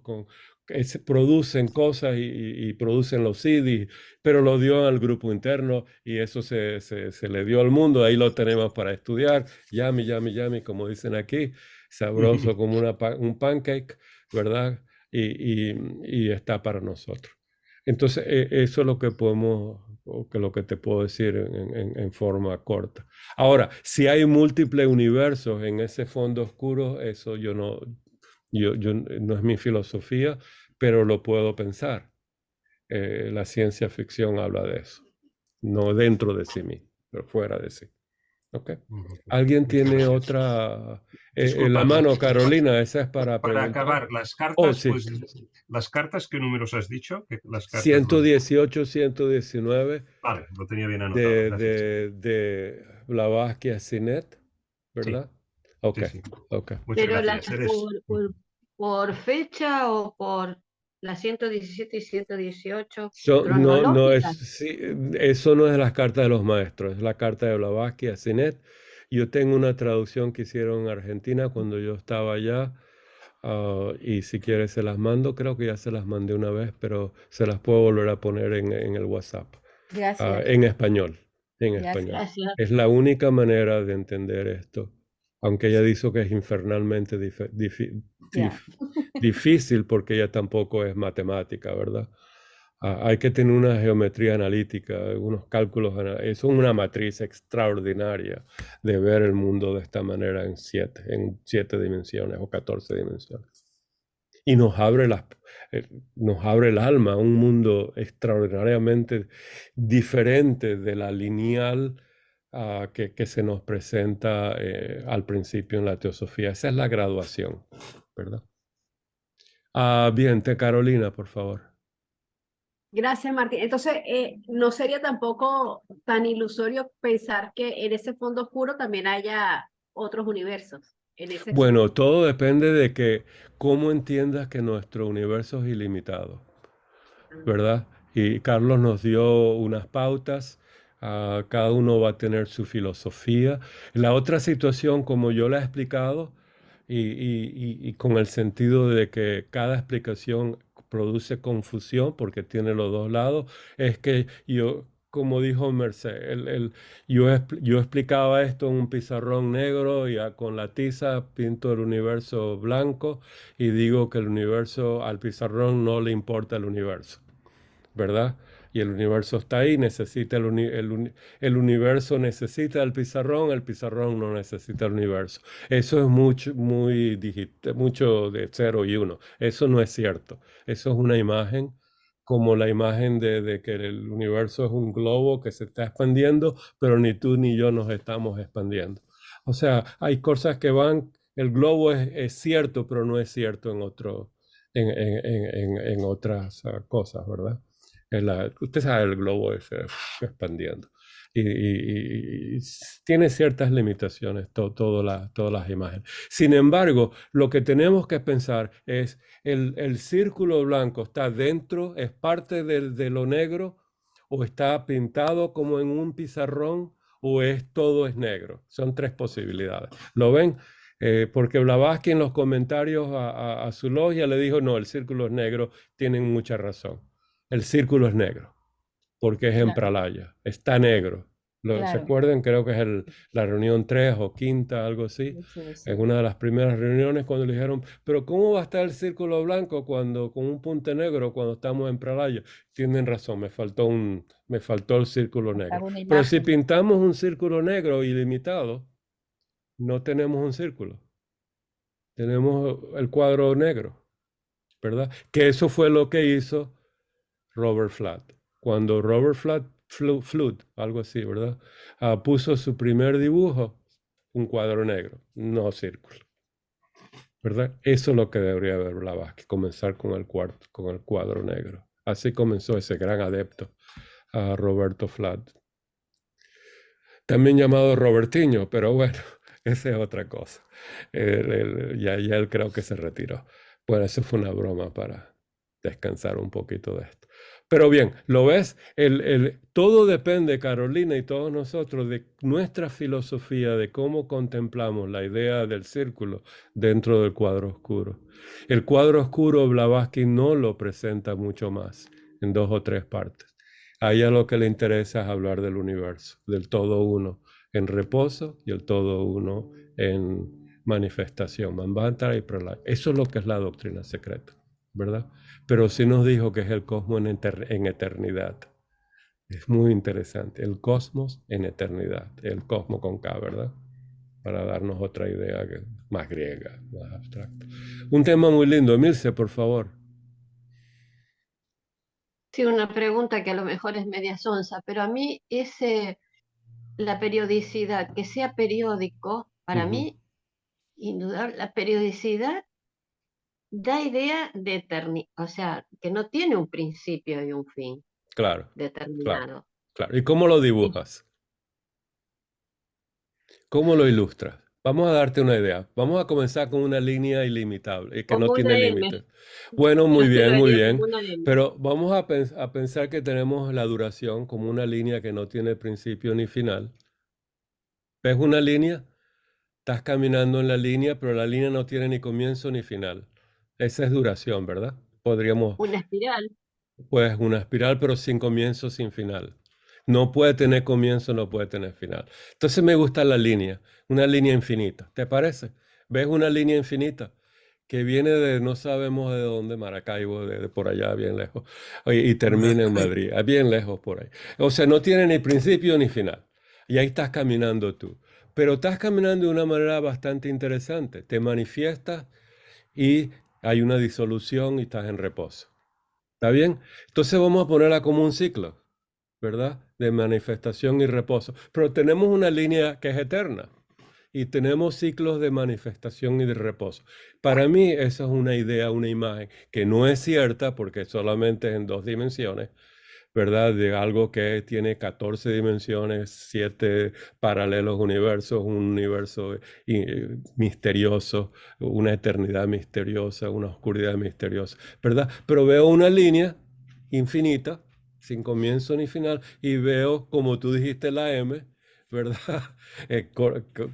producen cosas y producen los CDs, pero lo dio al grupo interno y eso se le dio al mundo. Ahí lo tenemos para estudiar. Yummy, yummy, yummy, como dicen aquí, sabroso como un pancake, ¿verdad? Y está para nosotros. Entonces, eso es lo que podemos, o que lo que te puedo decir en forma corta. Ahora, si hay múltiples universos en ese fondo oscuro, eso no es mi filosofía, pero lo puedo pensar. La ciencia ficción habla de eso, no dentro de sí mismo, pero fuera de sí. ¿Okay? ¿Alguien tiene otra? La mano, Carolina, esa es para preguntar. Acabar, las cartas, oh, sí. pues, las cartas, ¿qué números has dicho? Las cartas 118, 119. Vale, lo tenía bien anotado. De Blavatsky a Sinet, ¿verdad? Sí. Ok, Sí. ok. Muchas Pero gracias. por fecha o por las 117 y 118 No es, cronológicas. sí, eso no es las cartas de los maestros, es la carta de Blavatsky a Sinet. Yo tengo una traducción que hicieron en Argentina cuando yo estaba allá, y si quieres se las mando, creo que ya se las mandé una vez, pero se las puedo volver a poner en el WhatsApp, Gracias. en español, Gracias. Gracias. Es la única manera de entender esto, aunque ella dice que es infernalmente Ya. difícil porque ella tampoco es matemática, ¿verdad? Hay que tener una geometría analítica, unos cálculos, es una matriz extraordinaria de ver el mundo de esta manera en 7 dimensiones o 14 dimensiones. Y nos abre el alma a un mundo extraordinariamente diferente de la lineal que se nos presenta al principio en la teosofía. Esa es la graduación, ¿verdad? Bien, Carolina, por favor. Gracias, Martín. Entonces, no sería tampoco tan ilusorio pensar que en ese fondo oscuro también haya otros universos. Bueno, todo depende de cómo entiendas que nuestro universo es ilimitado, ¿verdad? Y Carlos nos dio unas pautas, cada uno va a tener su filosofía. La otra situación, como yo la he explicado, y con el sentido de que cada explicación produce confusión porque tiene los dos lados, es que yo, como dijo Merced, yo explicaba esto en un pizarrón negro y con la tiza pinto el universo blanco y digo que el universo, al pizarrón no le importa el universo, ¿verdad? Y el universo está ahí, necesita el universo necesita el pizarrón no necesita el universo. Eso es mucho de 0 y 1. Eso no es cierto. Eso es una imagen, como la imagen de que el universo es un globo que se está expandiendo, pero ni tú ni yo nos estamos expandiendo. O sea, hay cosas que el globo es cierto, pero no es cierto en otras cosas, ¿verdad? Usted sabe, el globo se expandiendo. Y tiene ciertas limitaciones todas las imágenes. Sin embargo, lo que tenemos que pensar es, el círculo blanco está dentro, es parte de lo negro, o está pintado como en un pizarrón, o todo es negro. Son 3 posibilidades. ¿Lo ven? Porque Blavatsky en los comentarios a su logia le dijo, no, el círculo es negro, tienen mucha razón. El círculo es negro, porque es en Pralaya, está negro. ¿Se acuerdan? Creo que es la reunión 3 o 5, algo así. Sí. En una de las primeras reuniones cuando le dijeron, pero ¿cómo va a estar el círculo blanco con un punto negro cuando estamos en Pralaya? Tienen razón, me faltó el círculo negro. Pero si pintamos un círculo negro ilimitado, no tenemos un círculo. Tenemos el cuadro negro, ¿verdad? Que eso fue lo que hizo Robert Flatt. Cuando Robert Fludd, algo así, ¿verdad? Puso su primer dibujo, un cuadro negro, no círculo, ¿verdad? Eso es lo que debería haber Blavatsky, comenzar con el cuadro negro. Así comenzó ese gran adepto, Roberto Flatt. También llamado Robertiño, pero bueno, esa es otra cosa. Ya él creo que se retiró. Bueno, eso fue una broma para descansar un poquito de esto. Pero bien, ¿lo ves? Todo depende, Carolina, y todos nosotros, de nuestra filosofía, de cómo contemplamos la idea del círculo dentro del cuadro oscuro. El cuadro oscuro, Blavatsky no lo presenta mucho más, en 2 o 3 partes. A ella lo que le interesa es hablar del universo, del todo uno en reposo y el todo uno en manifestación, Manvantara y Pralaya. Eso es lo que es la doctrina secreta, ¿verdad? Pero sí nos dijo que es el cosmos en eternidad. Es muy interesante, el cosmos en eternidad, el cosmos con K, ¿verdad? Para darnos otra idea más griega, más abstracta. Un tema muy lindo. Emilce, por favor. Sí, una pregunta que a lo mejor es media sonsa, pero a mí la periodicidad, que sea periódico, para mí, indudable, la periodicidad da idea de eternidad, o sea, que no tiene un principio y un fin determinado. Claro. ¿Y cómo lo dibujas? ¿Cómo lo ilustras? Vamos a darte una idea. Vamos a comenzar con una línea ilimitable, que no Como tiene una M. límites. Bueno, Yo muy lo haría bien. como una M. Pero vamos a pensar que tenemos la duración como una línea que no tiene principio ni final. ¿Ves una línea? Estás caminando en la línea, pero la línea no tiene ni comienzo ni final. Esa es duración, ¿verdad? Podríamos, Una espiral. pues, una espiral, pero sin comienzo, sin final. No puede tener comienzo, no puede tener final. Entonces me gusta la línea, una línea infinita. ¿Te parece? ¿Ves una línea infinita que viene de no sabemos de dónde, Maracaibo, de por allá, bien lejos, y termina en Madrid, bien lejos por ahí? O sea, no tiene ni principio ni final. Y ahí estás caminando tú. Pero estás caminando de una manera bastante interesante. Te manifiestas y hay una disolución y estás en reposo. ¿Está bien? Entonces vamos a ponerla como un ciclo, ¿verdad? De manifestación y reposo. Pero tenemos una línea que es eterna y tenemos ciclos de manifestación y de reposo. Para mí esa es una idea, una imagen que no es cierta porque solamente es en 2 dimensiones, ¿verdad? De algo que tiene 14 dimensiones, 7 paralelos universos, un universo misterioso, una eternidad misteriosa, una oscuridad misteriosa, ¿verdad? Pero veo una línea infinita, sin comienzo ni final, y veo, como tú dijiste, la M, ¿verdad?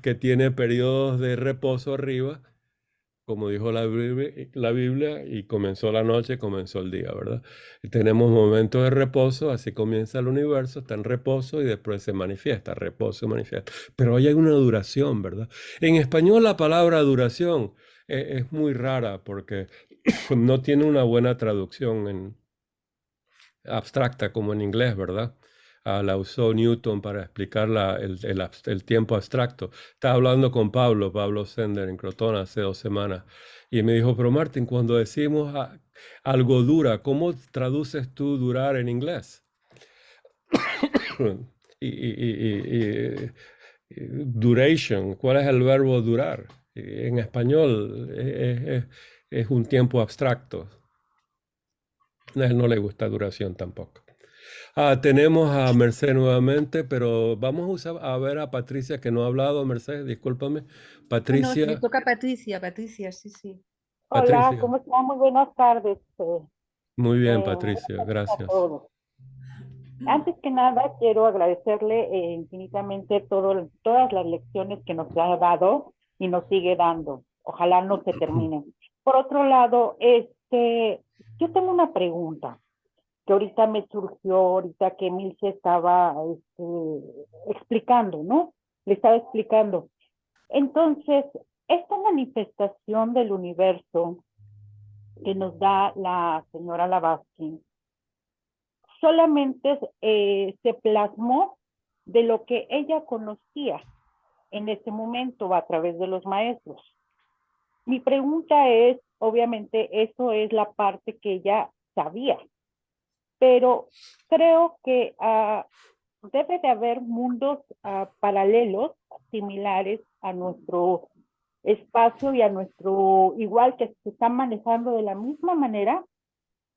Que tiene periodos de reposo arriba, como dijo la Biblia, y comenzó la noche, comenzó el día, ¿verdad? Y tenemos momentos de reposo, así comienza el universo, está en reposo y después se manifiesta, reposo y manifiesta. Pero ahí hay una duración, ¿verdad? En español la palabra duración es muy rara porque no tiene una buena traducción en abstracta como en inglés, ¿verdad? La usó Newton para explicar el tiempo abstracto. Estaba hablando con Pablo Sender en Crotona hace 2 semanas y me dijo, pero Martín, cuando decimos algo dura, ¿cómo traduces tú durar en inglés? Duration, ¿cuál es el verbo durar? En español es un tiempo abstracto. A él no le gusta duración tampoco. Tenemos a Merced nuevamente, pero vamos a ver a Patricia que no ha hablado. Merced, discúlpame. No, le Patricia, toca a Patricia, sí, sí. Hola, Patricia. ¿cómo están? Muy buenas tardes. Muy bien, Buenas Patricia, tardes a gracias. todos. Antes que nada, quiero agradecerle infinitamente todas las lecciones que nos ha dado y nos sigue dando. Ojalá no se terminen. Por otro lado, yo tengo una pregunta que ahorita me surgió, ahorita que Milce estaba explicando, ¿no? Le estaba explicando. Entonces, esta manifestación del universo que nos da la señora Blavatsky solamente se plasmó de lo que ella conocía en ese momento a través de los maestros. Mi pregunta es, obviamente, eso es la parte que ella sabía, pero creo que debe de haber mundos paralelos, similares a nuestro espacio y a nuestro, igual que se están manejando de la misma manera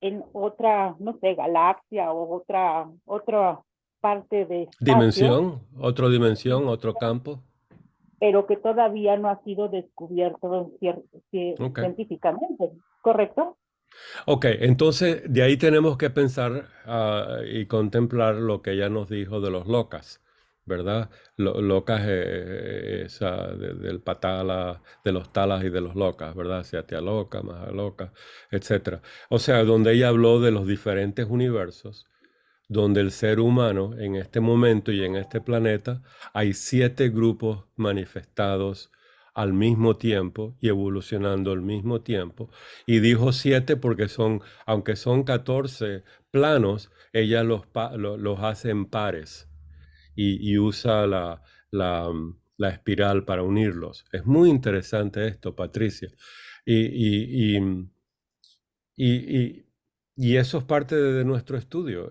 en otra, no sé, galaxia o otra parte de espacio, Otra dimensión, otro campo. pero que todavía no ha sido descubierto Ok. científicamente, ¿correcto? Ok, entonces de ahí tenemos que pensar y contemplar lo que ella nos dijo de los locas, ¿verdad? Locas del patala, de los talas y de los locas, ¿verdad? Seatia loca, Maha loca, etc. O sea, donde ella habló de los diferentes universos, donde el ser humano en este momento y en este planeta hay 7 grupos manifestados al mismo tiempo y evolucionando al mismo tiempo. Y dijo 7 porque aunque son 14 planos, ella los hace en pares y usa la espiral para unirlos. Es muy interesante esto, Patricia. Y, y, y, y eso es parte de nuestro estudio.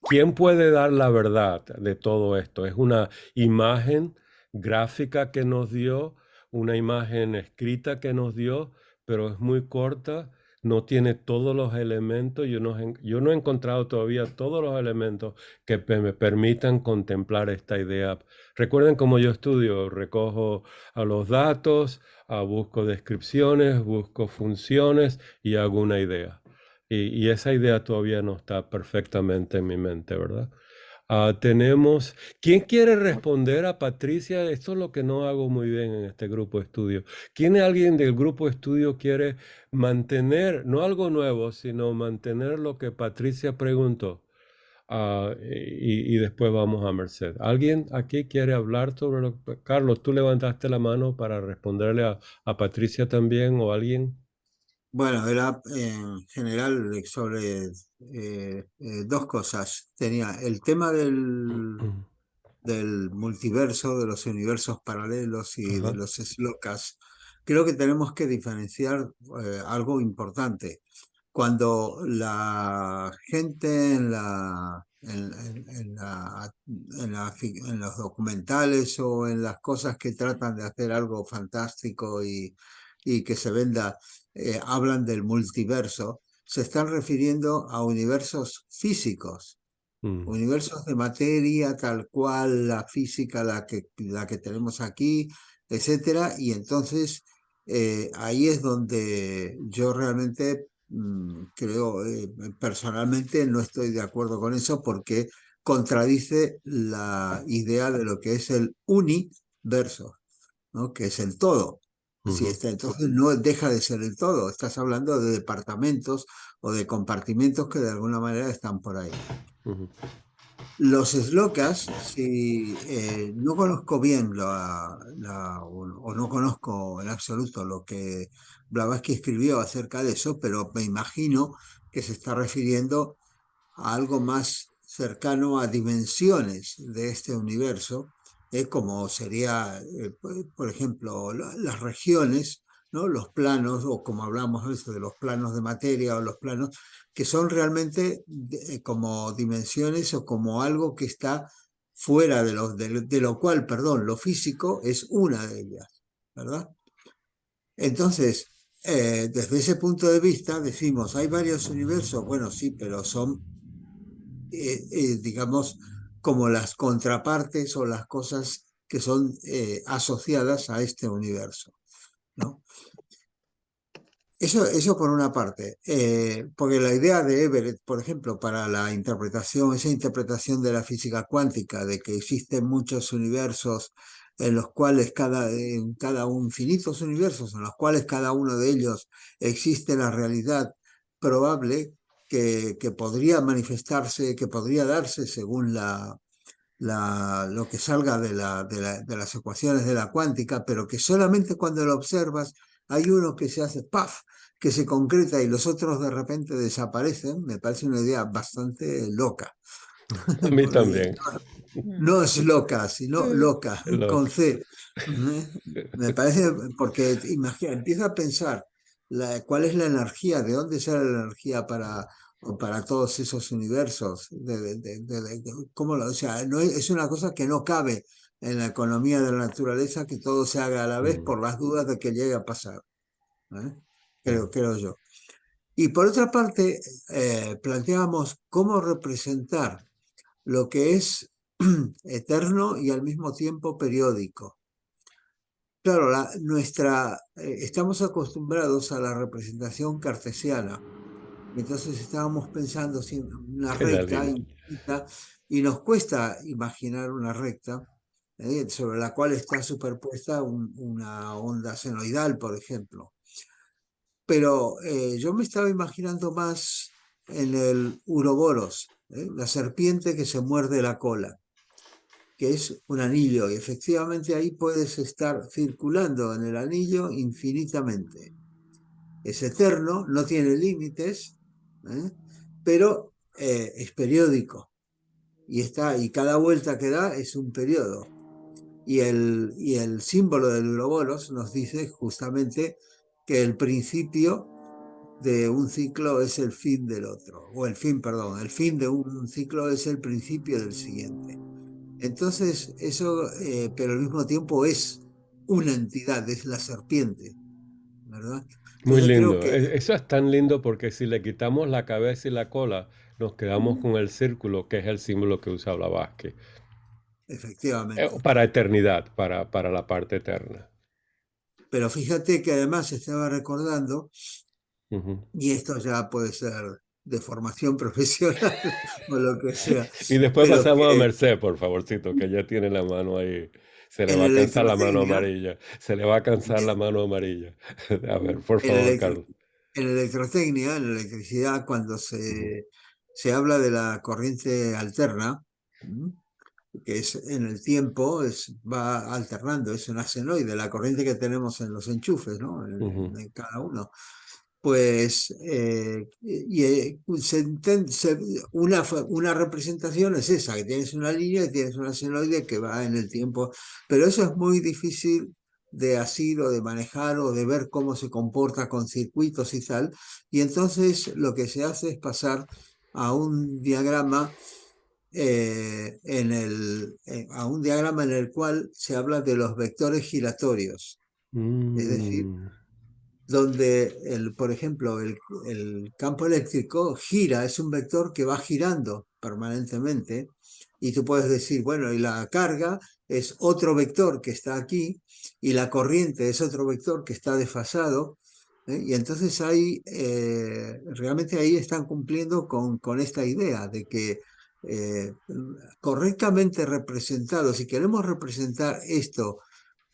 ¿Quién puede dar la verdad de todo esto? Es una imagen gráfica que nos dio, una imagen escrita que nos dio, pero es muy corta, no tiene todos los elementos, yo no he encontrado todavía todos los elementos que me permitan contemplar esta idea. Recuerden cómo yo estudio, recojo a los datos, busco descripciones, busco funciones y hago una idea. Y esa idea todavía no está perfectamente en mi mente, ¿verdad? Tenemos, ¿quién quiere responder a Patricia? Esto es lo que no hago muy bien en este grupo de estudio. ¿Quién alguien del grupo de estudio quiere mantener, no algo nuevo, sino mantener lo que Patricia preguntó? Y después vamos a Merced. ¿Alguien aquí quiere hablar sobre lo que... Carlos, tú levantaste la mano para responderle a Patricia también o alguien? Bueno, era en general sobre dos cosas. Tenía el tema del multiverso, de los universos paralelos y de Ajá. los slokas. Creo que tenemos que diferenciar algo importante. Cuando la gente en los documentales o en las cosas que tratan de hacer algo fantástico y que se venda, hablan del multiverso, se están refiriendo a universos físicos, universos de materia tal cual, la física, la que tenemos aquí, etcétera. Y entonces ahí es donde yo realmente creo, personalmente no estoy de acuerdo con eso porque contradice la idea de lo que es el universo, ¿no? Que es el todo. Si está, entonces no deja de ser el todo. Estás hablando de departamentos o de compartimentos que de alguna manera están por ahí. Los slokas, si no conozco bien o no conozco en absoluto lo que Blavatsky escribió acerca de eso, pero me imagino que se está refiriendo a algo más cercano a dimensiones de este universo, como sería, por ejemplo, las regiones, ¿no? Los planos, o como hablamos a veces de los planos de materia o los planos, que son realmente como dimensiones o como algo que está fuera de lo cual, perdón, lo físico es una de ellas, ¿verdad? Entonces, desde ese punto de vista decimos, hay varios universos, bueno, sí, pero son digamos, como las contrapartes o las cosas que son asociadas a este universo, ¿no? Eso por una parte, porque la idea de Everett, por ejemplo, para la interpretación, esa interpretación de la física cuántica, de que existen muchos universos en los cuales infinitos universos en los cuales cada uno de ellos existe la realidad probable que podría manifestarse, que podría darse según lo que salga de las ecuaciones de la cuántica, pero que solamente cuando lo observas hay uno que se hace ¡paf!, que se concreta y los otros de repente desaparecen. Me parece una idea bastante loca. A mí también. No es loca, sino loca, con C. Me parece, porque imagina, empieza a pensar cuál es la energía, de dónde sale la energía para todos esos universos. O sea, no es una cosa que no cabe en la economía de la naturaleza que todo se haga a la vez por las dudas de que llegue a pasar. Creo yo. Y por otra parte, planteábamos cómo representar lo que es eterno y al mismo tiempo periódico. Claro, estamos acostumbrados a la representación cartesiana, entonces estábamos pensando en una recta infinita y nos cuesta imaginar una recta sobre la cual está superpuesta una onda senoidal, por ejemplo. Pero yo me estaba imaginando más en el Uroboros, la serpiente que se muerde la cola, que es un anillo, y efectivamente ahí puedes estar circulando en el anillo infinitamente. Es eterno, no tiene límites, pero es periódico, y cada vuelta que da es un periodo. Y el símbolo del Uroboros nos dice justamente que el principio de un ciclo es el fin del otro, o el fin de un ciclo es el principio del siguiente. Entonces, eso, pero al mismo tiempo es una entidad, es la serpiente, ¿verdad? Muy Entonces creo lindo. que Eso es tan lindo porque si le quitamos la cabeza y la cola, nos quedamos con el círculo, que es el símbolo que usa Blavatsky. efectivamente. Para eternidad, para la parte eterna. Pero fíjate que además estaba recordando, Ujú. y esto ya puede ser de formación profesional o lo que sea, Y después pero pasamos a que Merced, por favorcito, que ya tiene la mano ahí. Se le en va a cansar la mano electrotecnia, amarilla. Se le va a cansar la mano amarilla. A ver, por en, favor, Carlos. en electrotecnia, en electricidad, cuando Ujú. se habla de la corriente alterna, que es en el tiempo, va alternando, es un senoide, la corriente que tenemos en los enchufes, ¿no? Ujú. En cada uno. Pues una representación es esa, que tienes una línea y tienes una senoide que va en el tiempo, pero eso es muy difícil de asir o de manejar o de ver cómo se comporta con circuitos y tal, y entonces lo que se hace es pasar a un diagrama a un diagrama en el cual se habla de los vectores giratorios, es decir, Mm. donde, por ejemplo, el campo eléctrico gira, es un vector que va girando permanentemente, y tú puedes decir, bueno, y la carga es otro vector que está aquí, y la corriente es otro vector que está desfasado, y entonces realmente ahí están cumpliendo con esta idea de que correctamente representado, si queremos representar esto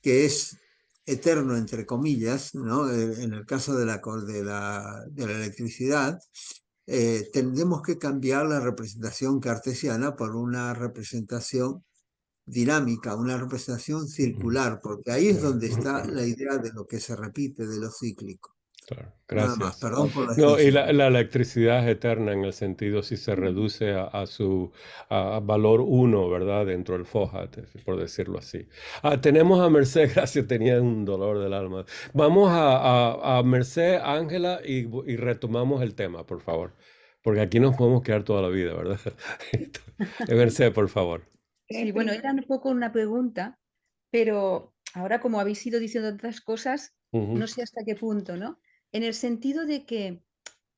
que es eterno, entre comillas, ¿no? En el caso de la electricidad, tendremos que cambiar la representación cartesiana por una representación dinámica, una representación circular, porque ahí es donde está la idea de lo que se repite, de lo cíclico. Claro, Nada más, gracias. perdón por la No, y extensión. la electricidad es eterna en el sentido si se reduce a su valor 1, ¿verdad? Dentro del FOHAT, por decirlo así. Tenemos a Merced, gracias, tenía un dolor del alma. Vamos a Merced, Ángela, y retomamos el tema, por favor. Porque aquí nos podemos quedar toda la vida, ¿verdad? Merced, por favor. Sí, bueno, era un poco una pregunta, pero ahora como habéis ido diciendo otras cosas, Ujú. no sé hasta qué punto, ¿no? En el sentido de que,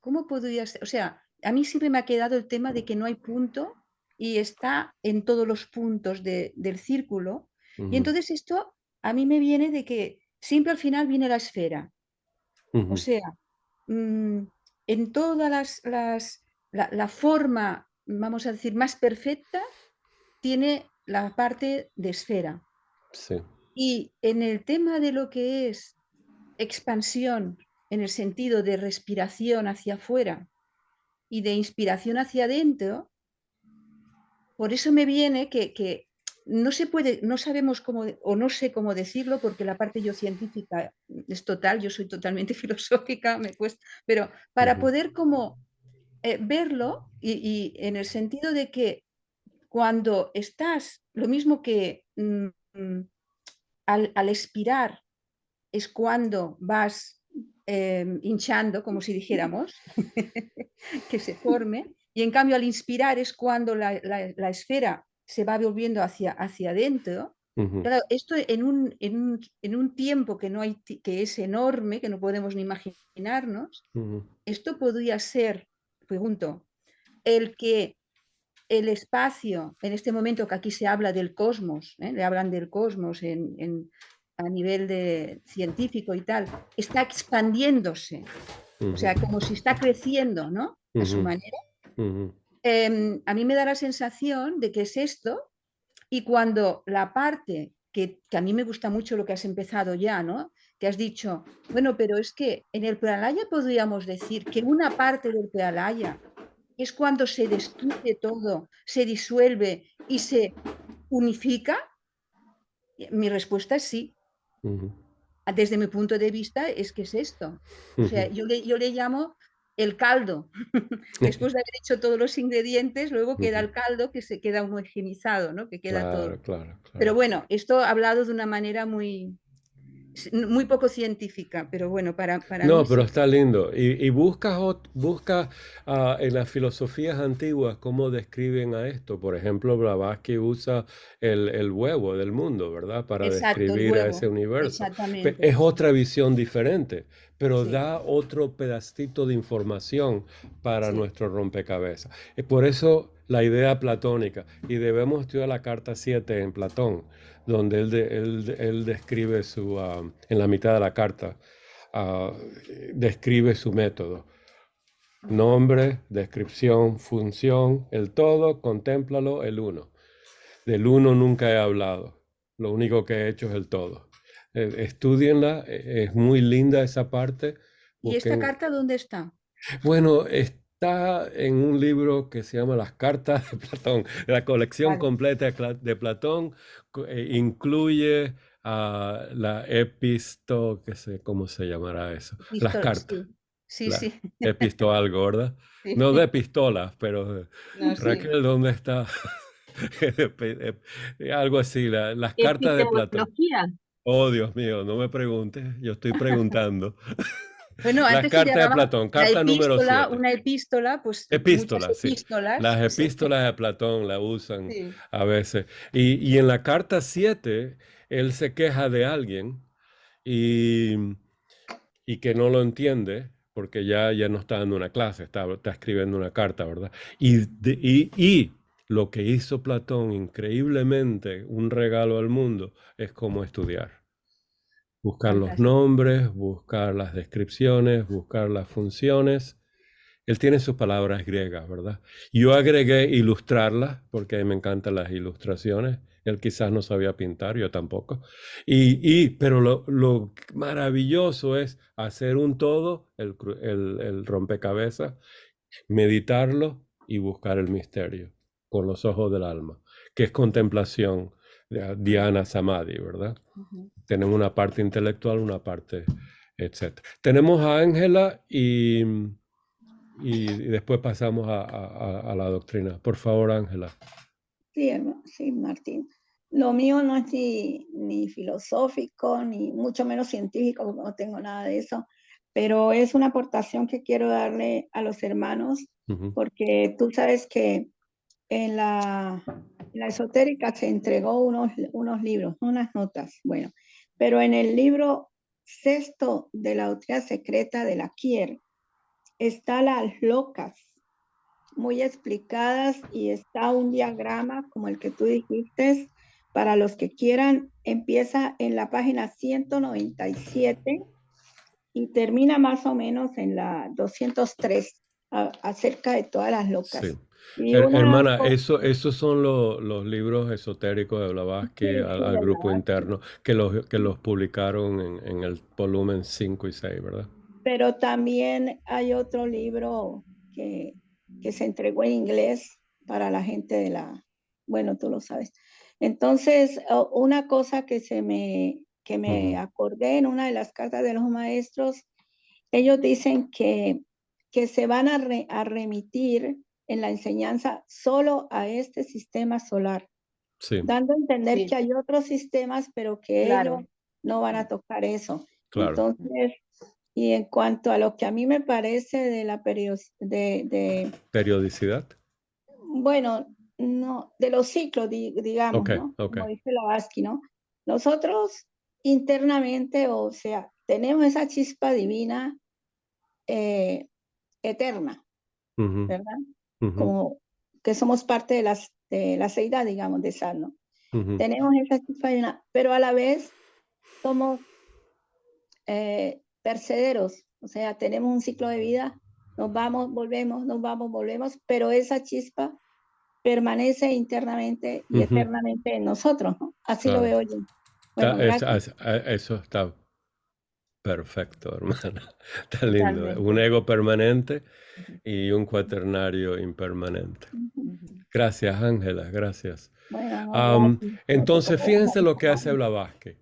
¿cómo podría ser? O sea, a mí siempre me ha quedado el tema de que no hay punto y está en todos los puntos del círculo. Y Ujú. entonces esto a mí me viene de que siempre al final viene la esfera. O Ujú. sea, en todas la forma, vamos a decir, más perfecta, tiene la parte de esfera. Sí. Y en el tema de lo que es expansión, en el sentido de respiración hacia afuera y de inspiración hacia adentro, por eso me viene que no se puede, no sabemos cómo, o no sé cómo decirlo, porque la parte yo científica es total, yo soy totalmente filosófica, me cuesta, pero para Ujú. poder como verlo y en el sentido de que cuando estás, lo mismo que al expirar es cuando vas hinchando, como si dijéramos, que se forme, y en cambio al inspirar es cuando la esfera se va volviendo hacia adentro. Ujú. Claro, esto en un tiempo que, no hay, que es enorme, que no podemos ni imaginarnos, Ujú. esto podría ser, pregunto, el que el espacio, en este momento que aquí se habla del cosmos, le hablan del cosmos a nivel científico y tal, está expandiéndose, o sea, como si está creciendo, ¿no? A su Ujú. manera. Ujú. A mí me da la sensación de que es esto, y cuando la parte que a mí me gusta mucho lo que has empezado ya, ¿no? Que has dicho, bueno, pero es que en el Pralaya podríamos decir que una parte del Pralaya es cuando se destruye todo, se disuelve y se unifica. Mi respuesta es sí. Ujú. Desde mi punto de vista es que es esto. O sea, Ujú. yo le llamo el caldo. Después de haber hecho todos los ingredientes, luego queda Ujú. el caldo que se queda homogenizado, ¿no? Que queda todo. Claro, claro, Pero claro. bueno, esto hablado de una manera muy, muy poco científica, pero bueno, para No, mí pero sí. está lindo. Y busca en las filosofías antiguas cómo describen a esto. Por ejemplo, Blavatsky usa el huevo del mundo, ¿verdad? Para Exacto, el describir a ese huevo, universo. exactamente, Es sí. otra visión diferente, pero Sí, da otro pedacito de información para sí. nuestro rompecabezas. Es por eso la idea platónica. Y debemos estudiar la carta 7 en Platón, donde él describe en la mitad de la carta ah, describe su método. Nombre, descripción, función, el todo, contémplalo, el uno. Del uno nunca he hablado. Lo único que he hecho es el todo. Estúdienla, es muy linda esa parte. ¿Y esta Busquen. carta dónde está? Bueno, está en un libro que se llama Las Cartas de Platón. La colección Vale. completa de Platón incluye la ¿cómo se llamará eso? Las cartas. Sí, sí, sí, Episto algo, ¿verdad? sí. No de pistolas, pero No, sí. Raquel, ¿dónde está? Algo así, las cartas de Platón. Epistemología. Oh, Dios mío, no me preguntes, yo estoy preguntando. Bueno, Las antes se cartas de llamaba Platón, la carta número epístola, 7. una epístola, pues muchas Epístolas, sí. epístolas. Las Pues, epístolas de Platón la usan sí. a veces. Y en la carta 7, él se queja de alguien y, y que no lo entiende, porque ya no está dando una clase, está escribiendo una carta, ¿verdad? Y lo que hizo Platón, increíblemente, un regalo al mundo, es cómo estudiar. Buscar los Fantástico. nombres, buscar las descripciones, buscar las funciones. Él tiene sus palabras griegas, ¿verdad? Yo agregué ilustrarlas, porque a mí me encantan las ilustraciones. Él quizás no sabía pintar, yo tampoco. Pero lo maravilloso es hacer un todo, el rompecabezas, meditarlo y buscar el misterio con los ojos del alma, que es contemplación, dhyana samadhi, ¿verdad? Ujú. Tenemos una parte intelectual, una parte, etc. Tenemos a Ángela y después pasamos a la doctrina. Por favor, Ángela. Sí, sí, Martín. Lo mío no es ni filosófico, ni mucho menos científico, no tengo nada de eso, pero es una aportación que quiero darle a los hermanos, porque tú sabes que en la esotérica se entregó unos libros, unas notas, bueno, pero en el libro sexto de la doctrina secreta de la Kier está las locas muy explicadas y está un diagrama como el que tú dijiste, para los que quieran, empieza en la página 197 y termina más o menos en la 203 acerca de todas las locas. Sí. Y Hermana, esos son los libros esotéricos de Blavatsky sí, al de grupo Blavatsky. interno, que los publicaron en el volumen 5 y 6, ¿verdad? Pero también hay otro libro que se entregó en inglés para la gente de bueno, tú lo sabes. Entonces, una cosa que me acordé en una de las cartas de los maestros, ellos dicen que se van a remitir en la enseñanza solo a este sistema solar, sí, dando a entender Sí. que hay otros sistemas, pero que Claro. ellos no van a tocar eso. claro. Entonces, y en cuanto a lo que a mí me parece de la ¿Periodicidad? bueno, no, de los ciclos, digamos, Ok, ¿no? ok. Como dice Blavatsky, ¿no? Nosotros internamente, o sea, tenemos esa chispa divina eterna, Ujú, ¿verdad? ujú, Como que somos parte de la seidad, digamos, de Sal, ¿no? ujú. Tenemos esa chispa divina, pero a la vez somos tercederos, o sea, tenemos un ciclo de vida, nos vamos, volvemos, nos vamos, volvemos, pero esa chispa permanece internamente y Ujú, eternamente en nosotros, ¿no? Así lo claro. veo yo. Bueno, gracias. Eso está perfecto, hermana. Está lindo. Totalmente. Un ego permanente y un cuaternario impermanente. Gracias, Ángela, gracias. Bueno, no, gracias. Entonces, fíjense lo que hace Blavatsky.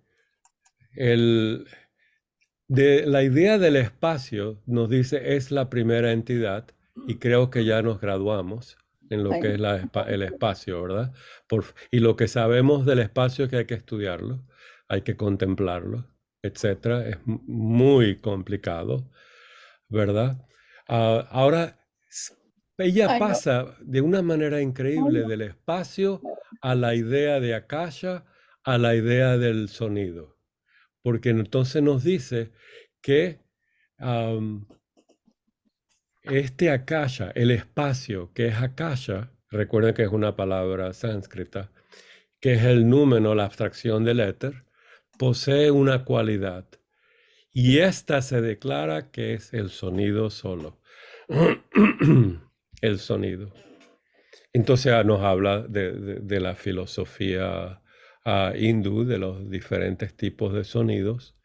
La idea del espacio nos dice es la primera entidad y creo que ya nos graduamos en lo que es el espacio, ¿verdad? Y lo que sabemos del espacio es que hay que estudiarlo, hay que contemplarlo, etcétera. Es muy complicado, ¿verdad? Ahora, ella Ay, no. pasa de una manera increíble del espacio a la idea de Akasha, a la idea del sonido, porque entonces nos dice que este Akasha, el espacio que es Akasha, recuerden que es una palabra sánscrita, que es el número, la abstracción del éter, posee una cualidad. Y esta se declara que es el sonido solo. El sonido. Entonces nos habla de la filosofía hindú, de los diferentes tipos de sonidos.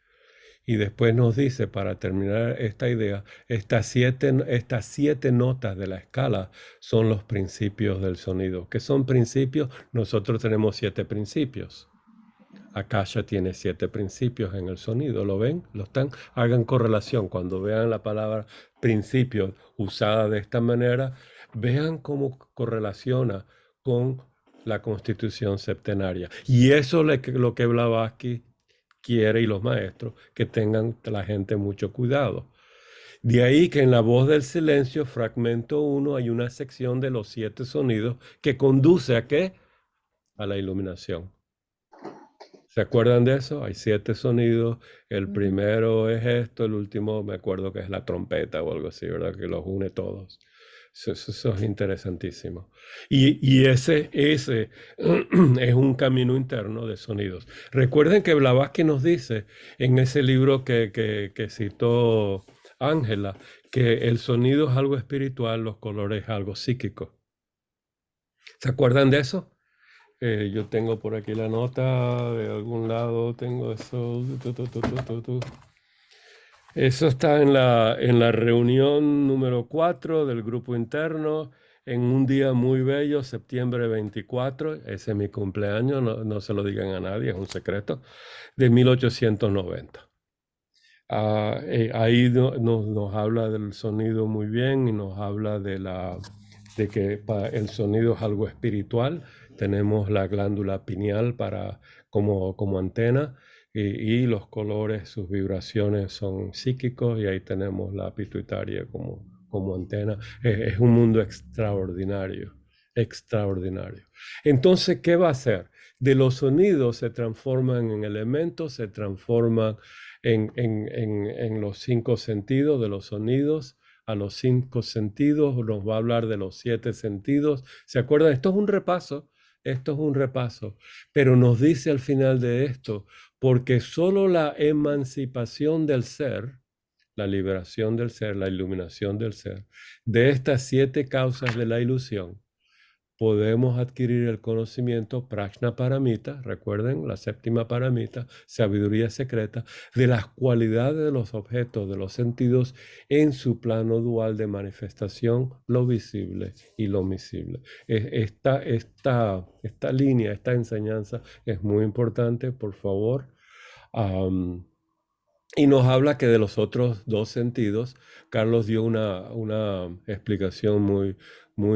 Y después nos dice, para terminar esta idea, estas siete notas de la escala son los principios del sonido. ¿Qué son principios? Nosotros tenemos 7 principios. Akasha tiene 7 principios en el sonido. ¿Lo ven? ¿Lo están? Hagan correlación. Cuando vean la palabra principio usada de esta manera, vean cómo correlaciona con la Constitución septenaria. Y eso es lo que Blavatsky quiere, y los maestros, que tengan la gente mucho cuidado. De ahí que en La Voz del Silencio, fragmento 1, hay una sección de los 7 sonidos que conduce ¿a qué? A la iluminación. ¿Se acuerdan de eso? Hay 7 sonidos. El primero es esto, el último me acuerdo que es la trompeta o algo así, ¿verdad? Que los une todos. Eso es interesantísimo. Y ese es un camino interno de sonidos. Recuerden que Blavatsky nos dice en ese libro que citó Ángela, que el sonido es algo espiritual, los colores es algo psíquico. ¿Se acuerdan de eso? Yo tengo por aquí la nota, de algún lado tengo eso. Eso está en la reunión número 4 del grupo interno, en un día muy bello, septiembre 24, ese es mi cumpleaños, no se lo digan a nadie, es un secreto, de 1890. Ahí nos habla del sonido muy bien y nos habla de que el sonido es algo espiritual. Tenemos la glándula pineal como antena y los colores, sus vibraciones son psíquicos, y ahí tenemos la pituitaria como antena. Es un mundo extraordinario, extraordinario. Entonces, ¿qué va a hacer? De los sonidos se transforman en elementos, se transforman en los 5 sentidos de los sonidos. A los 5 sentidos nos va a hablar de los 7 sentidos. ¿Se acuerdan? Esto es un repaso, pero nos dice al final de esto, porque solo la emancipación del ser, la liberación del ser, la iluminación del ser, de estas 7 causas de la ilusión, podemos adquirir el conocimiento prajna paramita, recuerden, la 7ª paramita, sabiduría secreta, de las cualidades de los objetos, de los sentidos en su plano dual de manifestación, lo visible y lo invisible. Esta línea, esta enseñanza es muy importante, por favor. Y nos habla que de los otros 2 sentidos, Carlos dio una explicación muy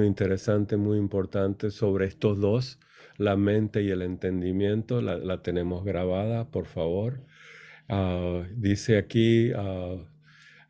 interesante, muy importante sobre estos 2, la mente y el entendimiento. La tenemos grabada, por favor. Dice aquí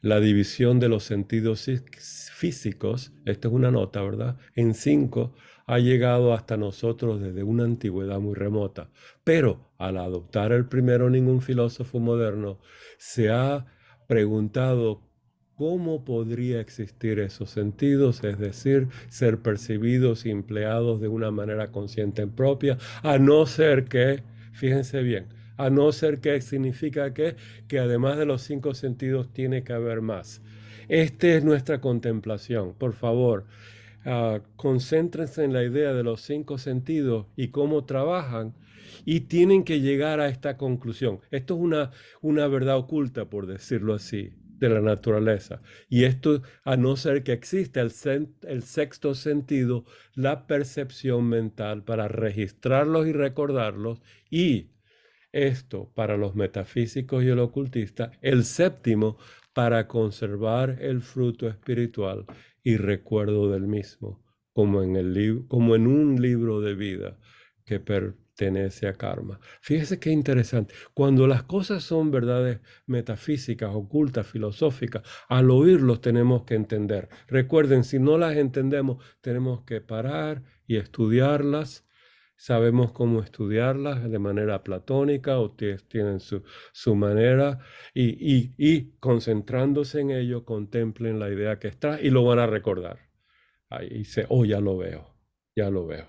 la división de los sentidos físicos, esta es una nota, ¿verdad? En 5 ha llegado hasta nosotros desde una antigüedad muy remota, pero al adoptar el primero, ningún filósofo moderno se ha preguntado cómo podría existir esos sentidos, es decir, ser percibidos y empleados de una manera consciente propia, a no ser que, fíjense bien, a no ser que significa que además de los 5 sentidos tiene que haber más. Esta es nuestra contemplación. Por favor, concéntrense en la idea de los 5 sentidos y cómo trabajan, y tienen que llegar a esta conclusión. Esto es una verdad oculta, por decirlo así, de la naturaleza. Y esto, a no ser que exista el 6º sentido, la percepción mental, para registrarlos y recordarlos, y esto para los metafísicos y el ocultista, el 7º para conservar el fruto espiritual y recuerdo del mismo, como en un libro de vida que tenesia karma. Fíjese qué interesante. Cuando las cosas son verdades metafísicas, ocultas, filosóficas, al oírlos tenemos que entender. Recuerden, si no las entendemos, tenemos que parar y estudiarlas. Sabemos cómo estudiarlas de manera platónica o tienen su manera y concentrándose en ello, contemplen la idea que está y lo van a recordar. Ahí dice, oh, ya lo veo, ya lo veo.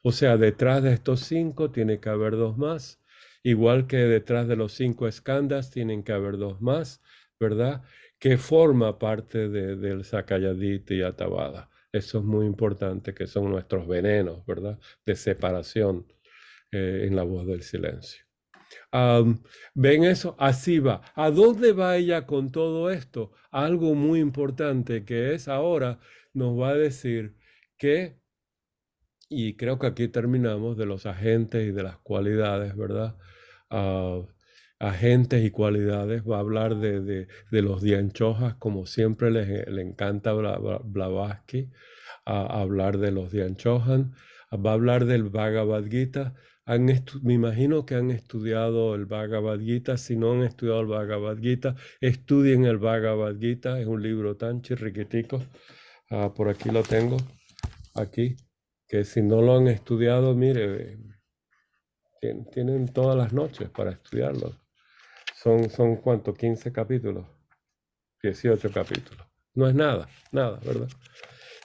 O sea, detrás de estos 5 tiene que haber 2 más, igual que detrás de los 5 skandhas tienen que haber 2 más, ¿verdad? Que forma parte del Sakayadita y Atavada. Eso es muy importante, que son nuestros venenos, ¿verdad? De separación en la voz del silencio. ¿Ven eso? Así va. ¿A dónde va ella con todo esto? Algo muy importante que es ahora nos va a decir que, y creo que aquí terminamos, de los agentes y de las cualidades, ¿verdad? Agentes y cualidades, va a hablar de los Dianchojas, como siempre le encanta Blavatsky hablar de los Dianchojan, va a hablar del Bhagavad Gita. Me imagino que han estudiado el Bhagavad Gita. Si no han estudiado el Bhagavad Gita, estudien el Bhagavad Gita. Es un libro tan chirriquitico. Por aquí lo tengo, aquí, que si no lo han estudiado, mire, tienen todas las noches para estudiarlo. Son ¿cuánto? 15 capítulos, 18 capítulos. No es nada, ¿verdad?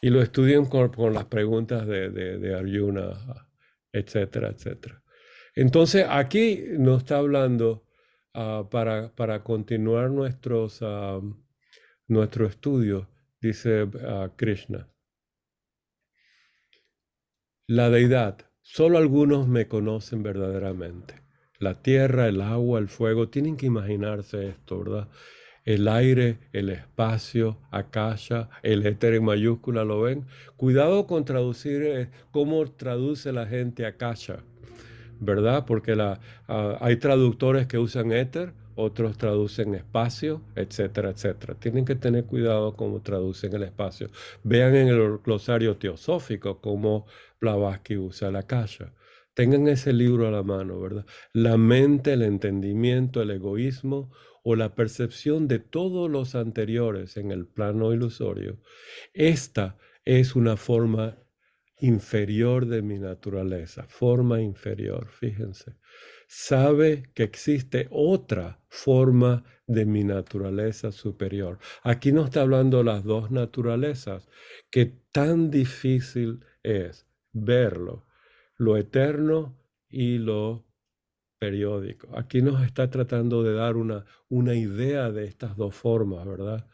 Y lo estudian con las preguntas de Arjuna, etcétera, etcétera. Entonces, aquí nos está hablando para continuar nuestro estudio, dice Krishna. La deidad, solo algunos me conocen verdaderamente. La tierra, el agua, el fuego, tienen que imaginarse esto, ¿verdad? El aire, el espacio, Akasha, el éter en mayúscula, ¿lo ven? Cuidado con traducir cómo traduce la gente Akasha, ¿verdad? Porque hay traductores que usan éter, otros traducen espacio, etcétera, etcétera. Tienen que tener cuidado cómo traducen el espacio. Vean en el glosario teosófico cómo Blavatsky usa la Akasha. Tengan ese libro a la mano, ¿verdad? La mente, el entendimiento, el egoísmo o la percepción de todos los anteriores en el plano ilusorio. Esta es una forma inferior de mi naturaleza, forma inferior, fíjense. Sabe que existe otra forma de mi naturaleza superior. Aquí no está hablando de las dos naturalezas, que tan difícil es verlo, lo eterno y lo periódico. Aquí nos está tratando de dar una idea de estas dos formas, ¿verdad?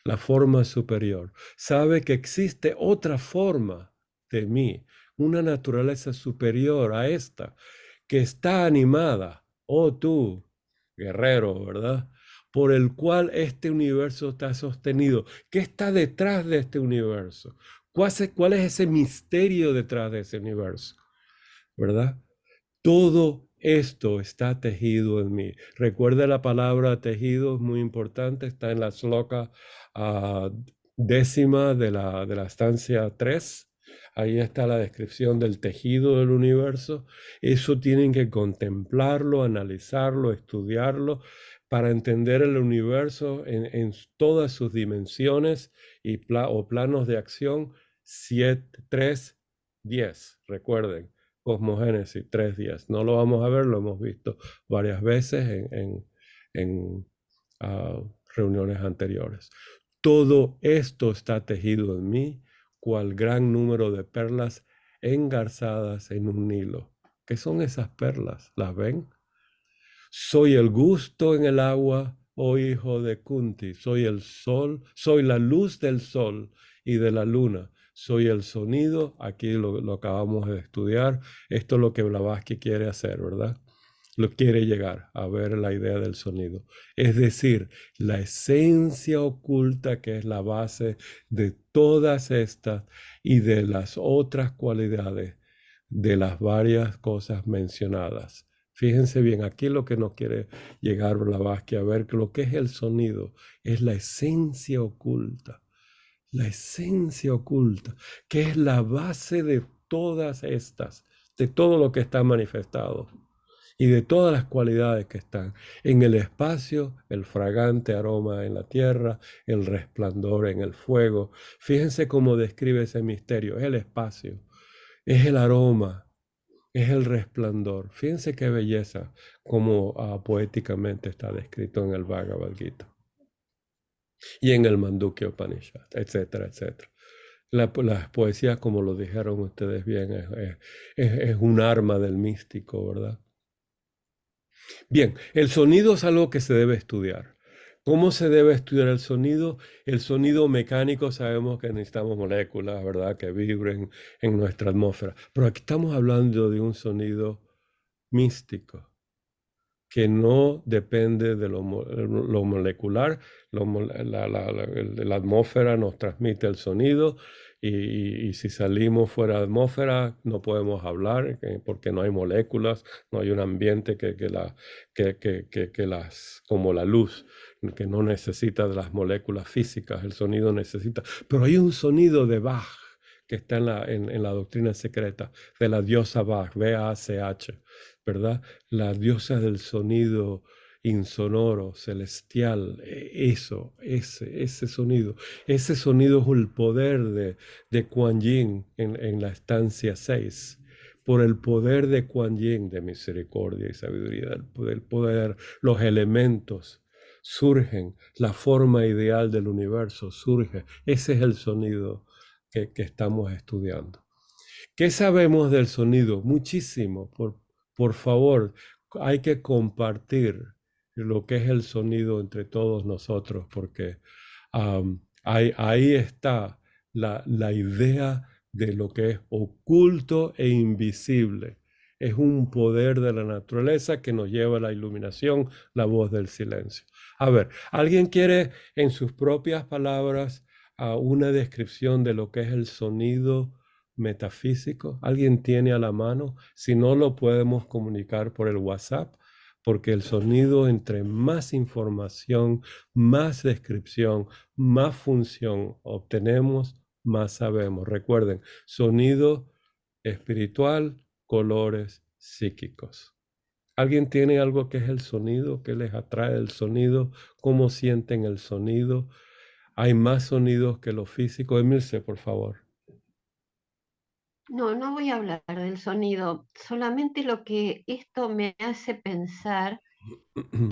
La forma superior. Sabe que existe otra forma de mí, una naturaleza superior a esta, que está animada, oh tú, guerrero, ¿verdad? Por el cual este universo está sostenido. ¿Qué está detrás de este universo? ¿Cuál es ese misterio detrás de ese universo? ¿Verdad? Todo esto está tejido en mí. Recuerda la palabra tejido, es muy importante, está en la sloka 10ª de la estancia 3. Ahí está la descripción del tejido del universo. Eso tienen que contemplarlo, analizarlo, estudiarlo para entender el universo en todas sus dimensiones o planos de acción. 3, 10, recuerden. Cosmogénesis 3:10. No lo vamos a ver, lo hemos visto varias veces en reuniones anteriores. Todo esto está tejido en mí, cual gran número de perlas engarzadas en un hilo. ¿Qué son esas perlas? ¿Las ven? Soy el gusto en el agua, oh hijo de Kunti. Soy el sol, soy la luz del sol y de la luna. Soy el sonido, aquí lo acabamos de estudiar. Esto es lo que Blavatsky quiere hacer, ¿verdad? Lo quiere llegar a ver la idea del sonido. Es decir, la esencia oculta que es la base de todas estas y de las otras cualidades de las varias cosas mencionadas. Fíjense bien, aquí lo que nos quiere llegar Blavatsky a ver, que lo que es el sonido es la esencia oculta. La esencia oculta, que es la base de todas estas, de todo lo que está manifestado y de todas las cualidades que están en el espacio, el fragante aroma en la tierra, el resplandor en el fuego. Fíjense cómo describe ese misterio, es el espacio, es el aroma, es el resplandor. Fíjense qué belleza, como poéticamente está descrito en el Bhagavad Gita y en el Mandukya Upanishad, etcétera, etcétera. Las poesías, como lo dijeron ustedes bien, es un arma del místico, ¿verdad? Bien, el sonido es algo que se debe estudiar. ¿Cómo se debe estudiar el sonido? El sonido mecánico sabemos que necesitamos moléculas, ¿verdad? Que vibren en nuestra atmósfera. Pero aquí estamos hablando de un sonido místico, que no depende de lo molecular. La atmósfera nos transmite el sonido y si salimos fuera de la atmósfera no podemos hablar porque no hay moléculas, no hay un ambiente como la luz, que no necesita de las moléculas físicas, el sonido necesita. Pero hay un sonido de Bach que está en la doctrina secreta de la diosa Bach, B-A-C-H, ¿verdad? La diosa del sonido insonoro, celestial, ese sonido. Ese sonido es el poder de Kuan Yin en la estancia 6. Por el poder de Kuan Yin, de misericordia y sabiduría, del poder, los elementos surgen, la forma ideal del universo surge. Ese es el sonido que estamos estudiando. ¿Qué sabemos del sonido? Muchísimo. Por favor, hay que compartir lo que es el sonido entre todos nosotros, porque ahí está la idea de lo que es oculto e invisible. Es un poder de la naturaleza que nos lleva a la iluminación, la voz del silencio. A ver, ¿alguien quiere en sus propias palabras una descripción de lo que es el sonido metafísico? ¿Alguien tiene a la mano? Si no, lo podemos comunicar por el WhatsApp, porque el sonido, entre más información, más descripción, más función obtenemos, más sabemos. Recuerden, sonido espiritual, colores psíquicos. ¿Alguien tiene algo que es el sonido? ¿Qué les atrae el sonido? ¿Cómo sienten el sonido? ¿Hay más sonidos que lo físico? Emilce, por favor. No, no voy a hablar del sonido, solamente lo que esto me hace pensar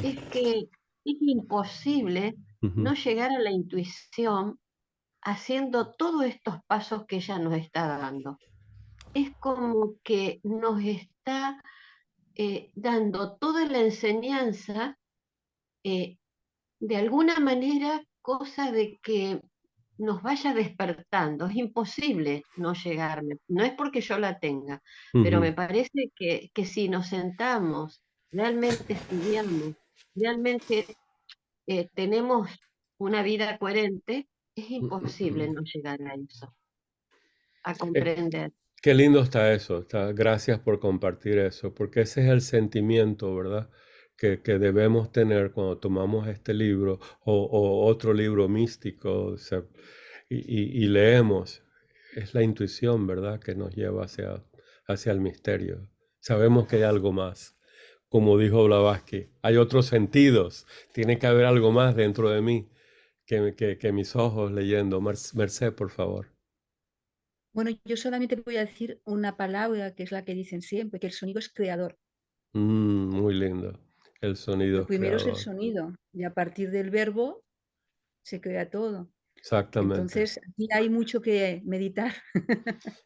es que es imposible no llegar a la intuición haciendo todos estos pasos que ella nos está dando. Es como que nos está dando toda la enseñanza, de alguna manera, cosa de que nos vaya despertando. Es imposible no llegarme. No es porque yo la tenga, pero me parece que si nos sentamos, realmente estudiamos, realmente tenemos una vida coherente, es imposible no llegar a eso, a comprender. Qué lindo está eso. Gracias por compartir eso, porque ese es el sentimiento, ¿verdad? Que debemos tener cuando tomamos este libro o otro libro místico y leemos. Es la intuición, ¿verdad? Que nos lleva hacia el misterio. Sabemos que hay algo más. Como dijo Blavatsky, hay otros sentidos. Tiene que haber algo más dentro de mí que mis ojos leyendo. Merced, por favor. Bueno, yo solamente voy a decir una palabra que es la que dicen siempre, que el sonido es creador. Muy lindo. El sonido Lo es primero es el creador. sonido y a partir del verbo se crea todo. Exactamente. Entonces, aquí hay mucho que meditar.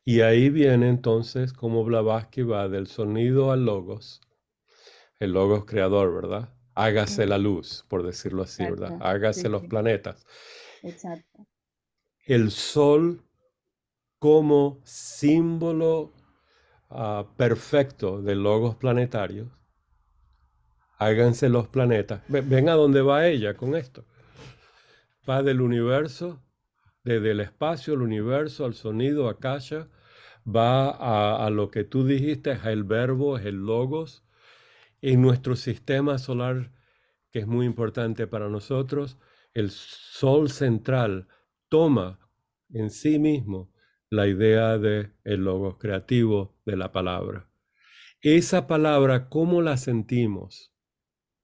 Y ahí viene entonces como Blavatsky va del sonido al logos. El logos creador, ¿verdad? Hágase la luz, por decirlo así, ¿verdad? Exacto, Hágase sí, los sí. planetas. Exacto. El sol como símbolo perfecto de logos planetarios. Háganse los planetas. Ven a dónde va ella con esto. Va del universo, desde el espacio, el universo, al sonido, Akasha. Va a lo que tú dijiste, es el verbo, es el logos. En nuestro sistema solar, que es muy importante para nosotros, el sol central toma en sí mismo la idea de el logos creativo de la palabra. Esa palabra, ¿cómo la sentimos?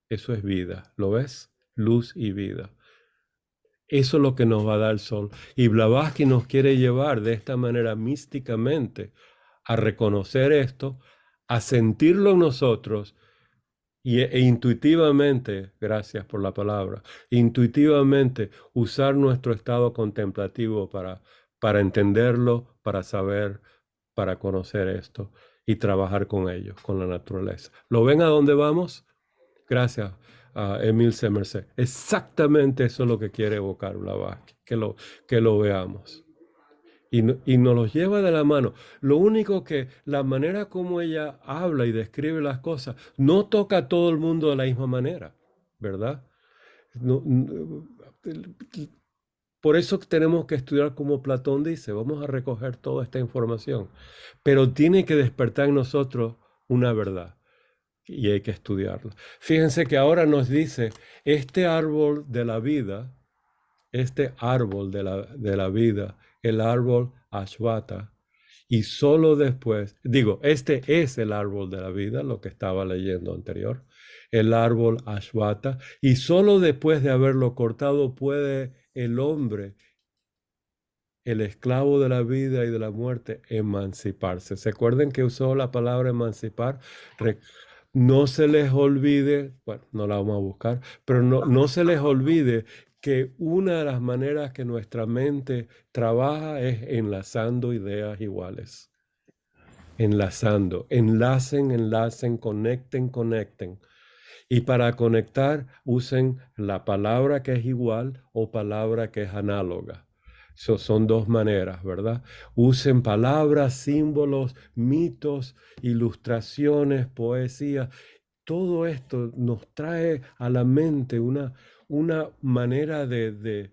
Eso es vida, ¿lo ves? Luz y vida. Eso es lo que nos va a dar el sol. Y Blavatsky nos quiere llevar de esta manera místicamente a reconocer esto, a sentirlo en nosotros e intuitivamente, gracias por la palabra, intuitivamente usar nuestro estado contemplativo para entenderlo, para saber, para conocer esto y trabajar con ellos, con la naturaleza. ¿Lo ven a dónde vamos? Gracias, Emil Semerse. Exactamente eso es lo que quiere evocar Blavatsky, que lo veamos. Y nos los lleva de la mano. Lo único que la manera como ella habla y describe las cosas no toca a todo el mundo de la misma manera, ¿verdad? Por eso tenemos que estudiar como Platón dice, vamos a recoger toda esta información, pero tiene que despertar en nosotros una verdad y hay que estudiarla. Fíjense que ahora nos dice, este árbol de la vida, este árbol de la vida, el árbol Ashvata, y solo después, este es el árbol de la vida, lo que estaba leyendo anterior, el árbol Ashvata, y solo después de haberlo cortado puede el hombre, el esclavo de la vida y de la muerte, emanciparse. ¿Se acuerdan que usó la palabra emancipar? No se les olvide, bueno, no la vamos a buscar, pero no se les olvide que una de las maneras que nuestra mente trabaja es enlazando ideas iguales. Enlazando, enlacen, conecten. Y para conectar, usen la palabra que es igual o palabra que es análoga. Son dos maneras, ¿verdad? Usen palabras, símbolos, mitos, ilustraciones, poesía. Todo esto nos trae a la mente una manera de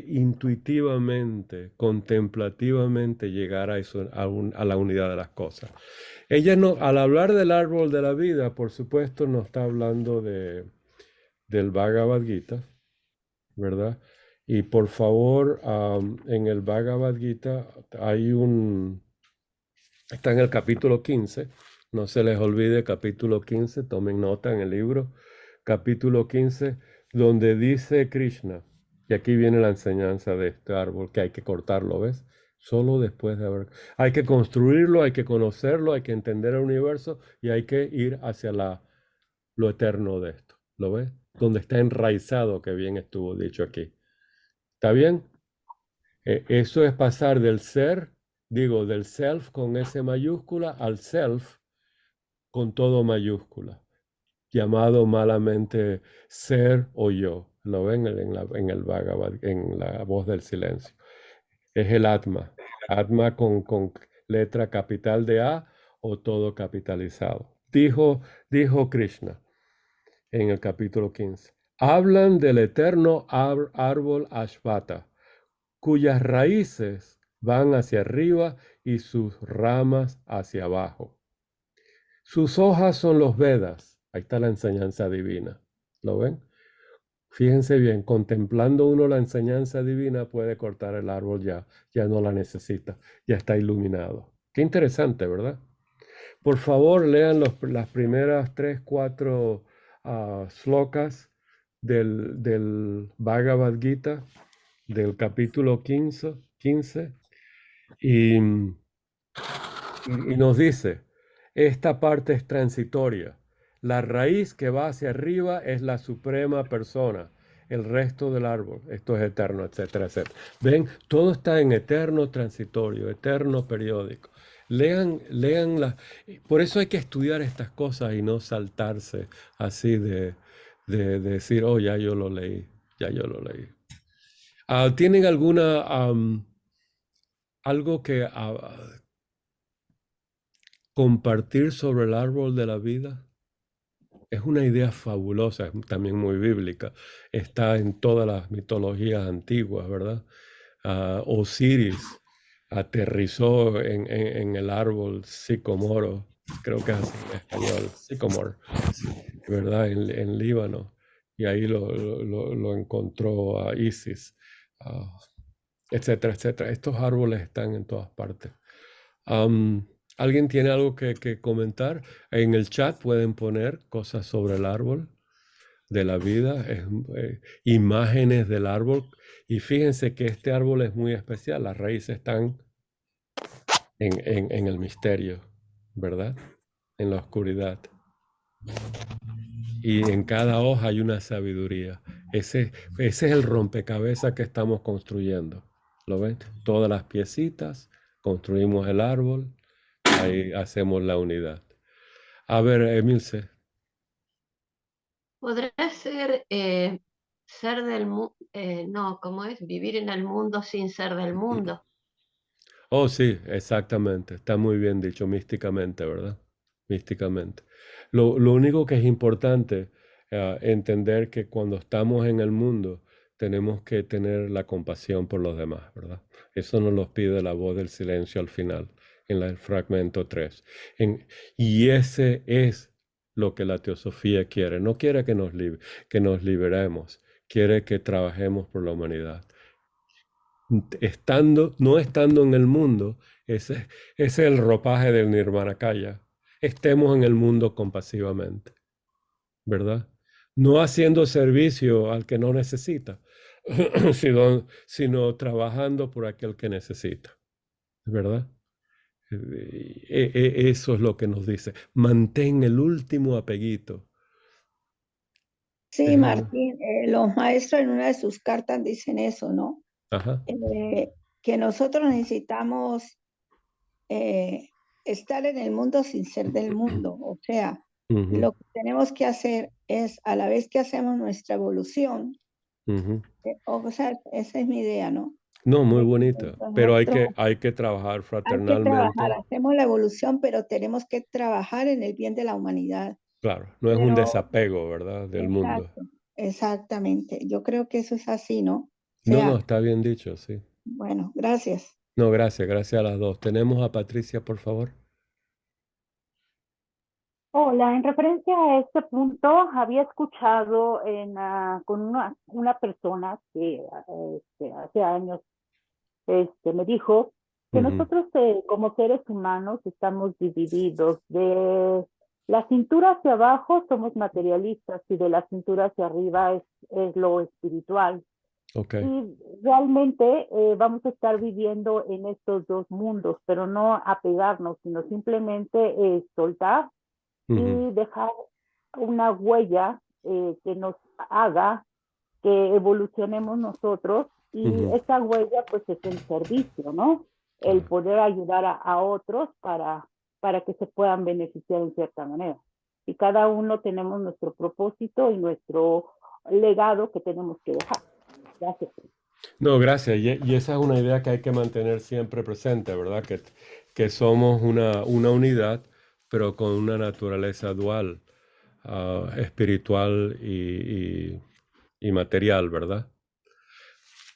intuitivamente, contemplativamente llegar a eso, a la unidad de las cosas. Ella al hablar del árbol de la vida, por supuesto, no está hablando del Bhagavad Gita, ¿verdad? Y por favor, en el Bhagavad Gita está en el capítulo 15, no se les olvide, capítulo 15, tomen nota en el libro, capítulo 15, donde dice Krishna, y aquí viene la enseñanza de este árbol, que hay que cortarlo, ¿ves? Solo después de haber... Hay que construirlo, hay que conocerlo, hay que entender el universo y hay que ir hacia lo eterno de esto, ¿lo ves? Donde está enraizado, que bien estuvo dicho aquí. ¿Está bien? Eso es pasar del ser, del self con S mayúscula al self con todo mayúscula, llamado malamente ser o yo. Lo ven en el Bhagavad, en la voz del silencio. Es el Atma. Atma con letra capital de A o todo capitalizado. Dijo Krishna en el capítulo 15. Hablan del eterno árbol Ashvata, cuyas raíces van hacia arriba y sus ramas hacia abajo. Sus hojas son los Vedas. Ahí está la enseñanza divina. ¿Lo ven? Fíjense bien, contemplando uno la enseñanza divina puede cortar el árbol ya no la necesita, ya está iluminado. Qué interesante, ¿verdad? Por favor, lean las primeras 3, 4 slokas del Bhagavad Gita, del capítulo 15 y nos dice, esta parte es transitoria. La raíz que va hacia arriba es la suprema persona. El resto del árbol, esto es eterno, etcétera, etcétera. ¿Ven? Todo está en eterno transitorio, eterno periódico. Lean por eso hay que estudiar estas cosas y no saltarse así de decir, oh, ya yo lo leí. ¿Tienen alguna, algo que compartir sobre el árbol de la vida? Es una idea fabulosa, es también muy bíblica. Está en todas las mitologías antiguas, ¿verdad? Osiris aterrizó en el árbol sicomoro, creo que es así en español, sycamore, ¿verdad? En Líbano. Y ahí lo encontró a Isis. etcétera, etcétera. Estos árboles están en todas partes. ¿Alguien tiene algo que comentar? En el chat pueden poner cosas sobre el árbol de la vida, imágenes del árbol. Y fíjense que este árbol es muy especial. Las raíces están en el misterio, ¿verdad? En la oscuridad. Y en cada hoja hay una sabiduría. Ese es el rompecabezas que estamos construyendo. ¿Lo ven? Todas las piecitas, construimos el árbol, ahí hacemos la unidad. A ver, Emilce. ¿Podrá ser ser del mundo? No, ¿cómo es? Vivir en el mundo sin ser del mundo. Oh, sí, exactamente. Está muy bien dicho, místicamente, ¿verdad? Místicamente. Lo único que es importante, entender que cuando estamos en el mundo, tenemos que tener la compasión por los demás, ¿verdad? Eso nos lo pide la voz del silencio al final, en el fragmento 3. Y ese es lo que la teosofía quiere. No quiere que nos liberemos, quiere que trabajemos por la humanidad. No estando en el mundo, ese es el ropaje del Nirmanakaya. Estemos en el mundo compasivamente, ¿verdad? No haciendo servicio al que no necesita, sino trabajando por aquel que necesita, ¿verdad? Eso es lo que nos dice. Mantén el último apeguito. Sí, Martín, los maestros en una de sus cartas dicen eso, ¿no? Ajá. Que nosotros necesitamos estar en el mundo sin ser del mundo. O sea, lo que tenemos que hacer es, a la vez que hacemos nuestra evolución, o sea, esa es mi idea, ¿no? No, muy bonita, pero hay que trabajar Hay que fraternalmente. trabajar, hacemos la evolución, pero tenemos que trabajar en el bien de la humanidad. Claro, no es un desapego, ¿verdad? Del mundo. Exactamente, yo creo que eso es así, ¿no? No, está bien dicho, sí. Bueno, gracias. No, gracias a las dos. Tenemos a Patricia, por favor. Hola, en referencia a este punto, había escuchado con una persona que hace años me dijo que nosotros como seres humanos estamos divididos. De la cintura hacia abajo somos materialistas y de la cintura hacia arriba es lo espiritual. Okay. Y realmente vamos a estar viviendo en estos dos mundos, pero no apegarnos, sino simplemente soltar y dejar una huella que nos haga que evolucionemos nosotros, y esa huella pues es el servicio, ¿no? El poder ayudar a otros para que se puedan beneficiar en cierta manera. Y cada uno tenemos nuestro propósito y nuestro legado que tenemos que dejar. Gracias. No, gracias. Y esa es una idea que hay que mantener siempre presente, ¿verdad? Que somos una unidad, pero con una naturaleza dual, espiritual y material, ¿verdad?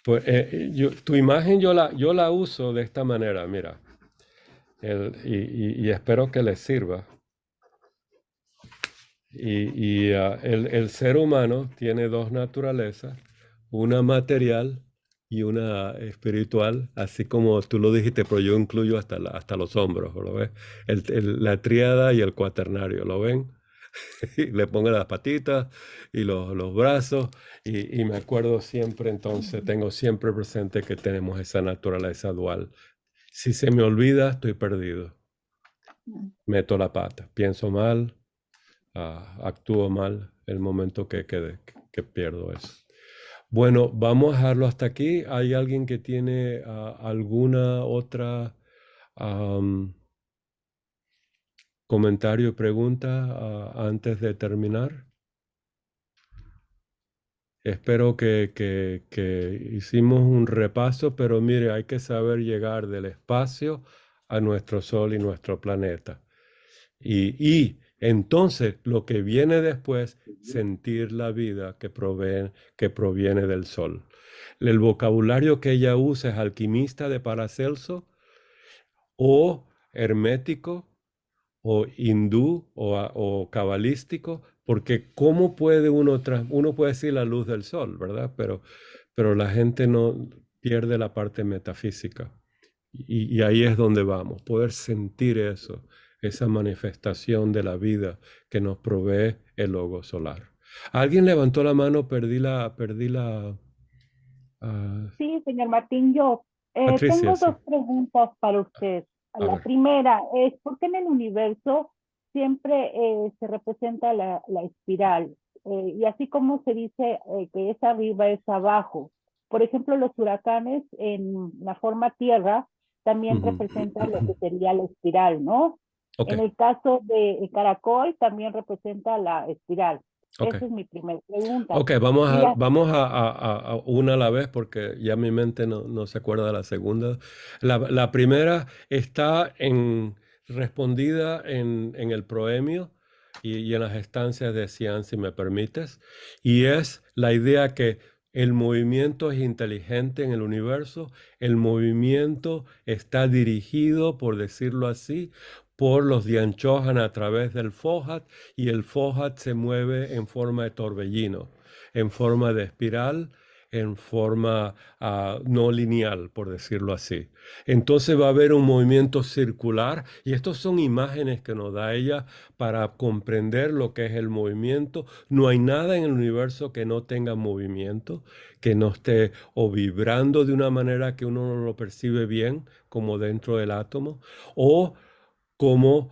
Pues tu imagen yo la uso de esta manera, mira, y espero que les sirva. El ser humano tiene dos naturalezas, una material y una espiritual, así como tú lo dijiste, pero yo incluyo hasta los hombros, ¿lo ves? La tríada y el cuaternario, ¿lo ven? Le pongo las patitas y los brazos, y me acuerdo siempre, entonces tengo siempre presente que tenemos esa naturaleza dual. Si se me olvida, estoy perdido. Meto la pata, pienso mal, actúo mal el momento que pierdo eso. Bueno, vamos a dejarlo hasta aquí. ¿Hay alguien que tiene alguna otra comentario o pregunta antes de terminar? Espero que hicimos un repaso, pero mire, hay que saber llegar del espacio a nuestro Sol y nuestro planeta. Y entonces lo que viene después, sentir la vida que proviene del Sol. El vocabulario que ella usa es alquimista de Paracelso, o hermético, o hindú, o cabalístico, porque ¿cómo puede uno puede decir la luz del sol, ¿verdad? Pero la gente no pierde la parte metafísica. Y ahí es donde vamos, poder sentir eso, esa manifestación de la vida que nos provee el logo solar. ¿Alguien levantó la mano? Perdí la Sí, señor Martín, yo Patricia, tengo sí. dos preguntas para usted. A La ver. primera es, ¿por qué en el universo siempre se representa la espiral? Y así como se dice que es arriba, es abajo. Por ejemplo, los huracanes en la forma Tierra también representan lo que sería la espiral, ¿no? Ok, En el caso de Caracol también representa la espiral. ok. Esa es mi primera pregunta. Ok, vamos a una a la vez porque ya mi mente no se acuerda de la segunda. La primera está respondida en el proemio y en las estancias de Xi'an, si me permites, y es la idea que el movimiento es inteligente en el universo, el movimiento está dirigido, por decirlo así, por los Dianchohan a través del Fohat, y el Fohat se mueve en forma de torbellino, en forma de espiral, en forma no lineal, por decirlo así. Entonces va a haber un movimiento circular, y estas son imágenes que nos da ella para comprender lo que es el movimiento. No hay nada en el universo que no tenga movimiento, que no esté o vibrando de una manera que uno no lo percibe bien, como dentro del átomo, o como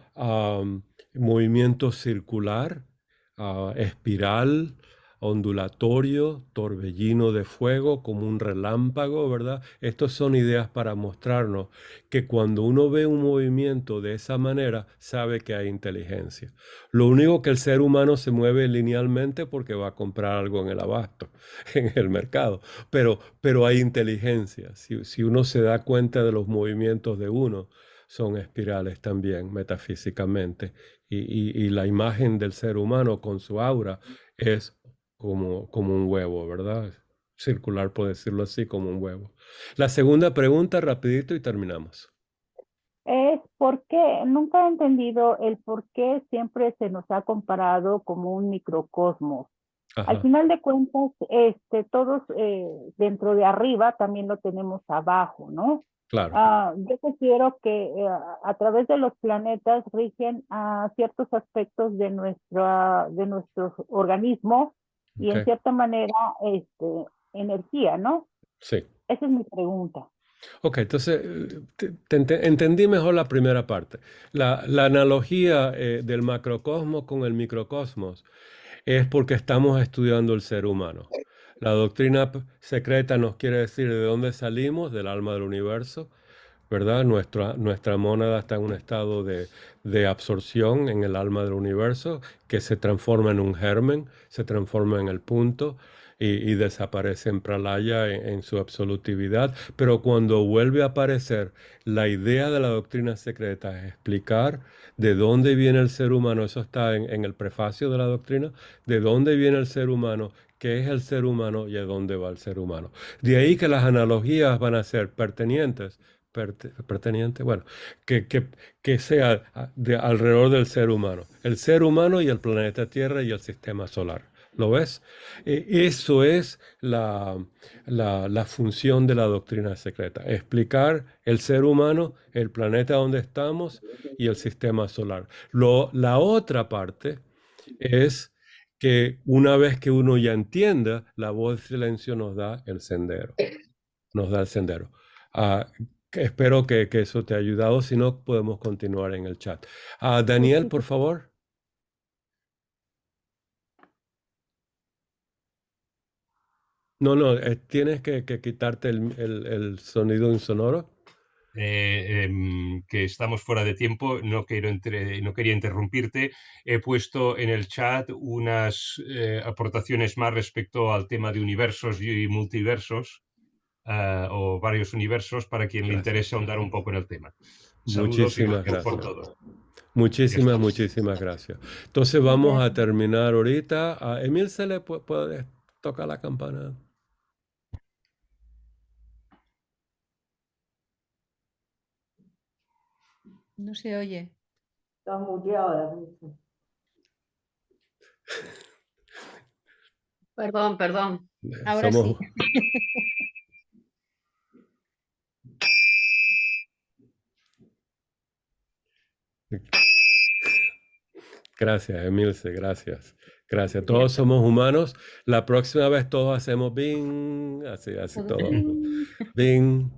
movimiento circular, espiral, ondulatorio, torbellino de fuego, como un relámpago, ¿verdad? Estas son ideas para mostrarnos que cuando uno ve un movimiento de esa manera, sabe que hay inteligencia. Lo único que el ser humano se mueve linealmente porque va a comprar algo en el abasto, en el mercado, pero hay inteligencia. Si uno se da cuenta de los movimientos de uno, son espirales también, metafísicamente. Y la imagen del ser humano con su aura es como un huevo, ¿verdad? Circular, por decirlo así, como un huevo. La segunda pregunta, rapidito y terminamos. Es porque nunca he entendido el por qué siempre se nos ha comparado como un microcosmos. Al Ajá, final de cuentas, todos dentro de arriba también lo tenemos abajo, ¿no? claro. Yo considero que a través de los planetas rigen a ciertos aspectos de nuestro organismo y en Ok, cierta manera energía, ¿no? sí. Esa es mi pregunta. Ok, entonces entendí mejor la primera parte. La analogía del macrocosmos con el microcosmos es porque estamos estudiando el ser humano. La doctrina secreta nos quiere decir de dónde salimos, del alma del universo, ¿verdad? Nuestra mónada está en un estado de absorción en el alma del universo que se transforma en un germen, se transforma en el punto y desaparece en pralaya en su absolutividad. Pero cuando vuelve a aparecer, la idea de la doctrina secreta es explicar de dónde viene el ser humano. Eso está en el prefacio de la doctrina, de dónde viene el ser humano, qué es el ser humano y a dónde va el ser humano. De ahí que las analogías van a ser pertinentes, bueno, que sea alrededor del ser humano. El ser humano y el planeta Tierra y el sistema solar. ¿Lo ves? Eso es la función de la doctrina secreta. Explicar el ser humano, el planeta donde estamos y el sistema solar. La otra parte es que una vez que uno ya entienda, la voz de silencio nos da el sendero. Nos da el sendero. Espero que eso te ha ayudado. Si no, podemos continuar en el chat. Daniel, por favor. No, tienes que quitarte el sonido insonoro. Que estamos fuera de tiempo, no quería interrumpirte. He puesto en el chat unas aportaciones más respecto al tema de universos y multiversos, o varios universos, para quien le interese ahondar un poco en el tema. Saludos y Muchísimas gracias por gracias. todo. Muchísimas gracias. Entonces vamos a terminar ahorita. A Emil se le puede tocar la campana. No se oye. Está muteada. Perdón. Ahora Somos, sí. Gracias, Emilce, gracias. Gracias. Todos somos humanos. La próxima vez todos hacemos bing, así todo. Bing.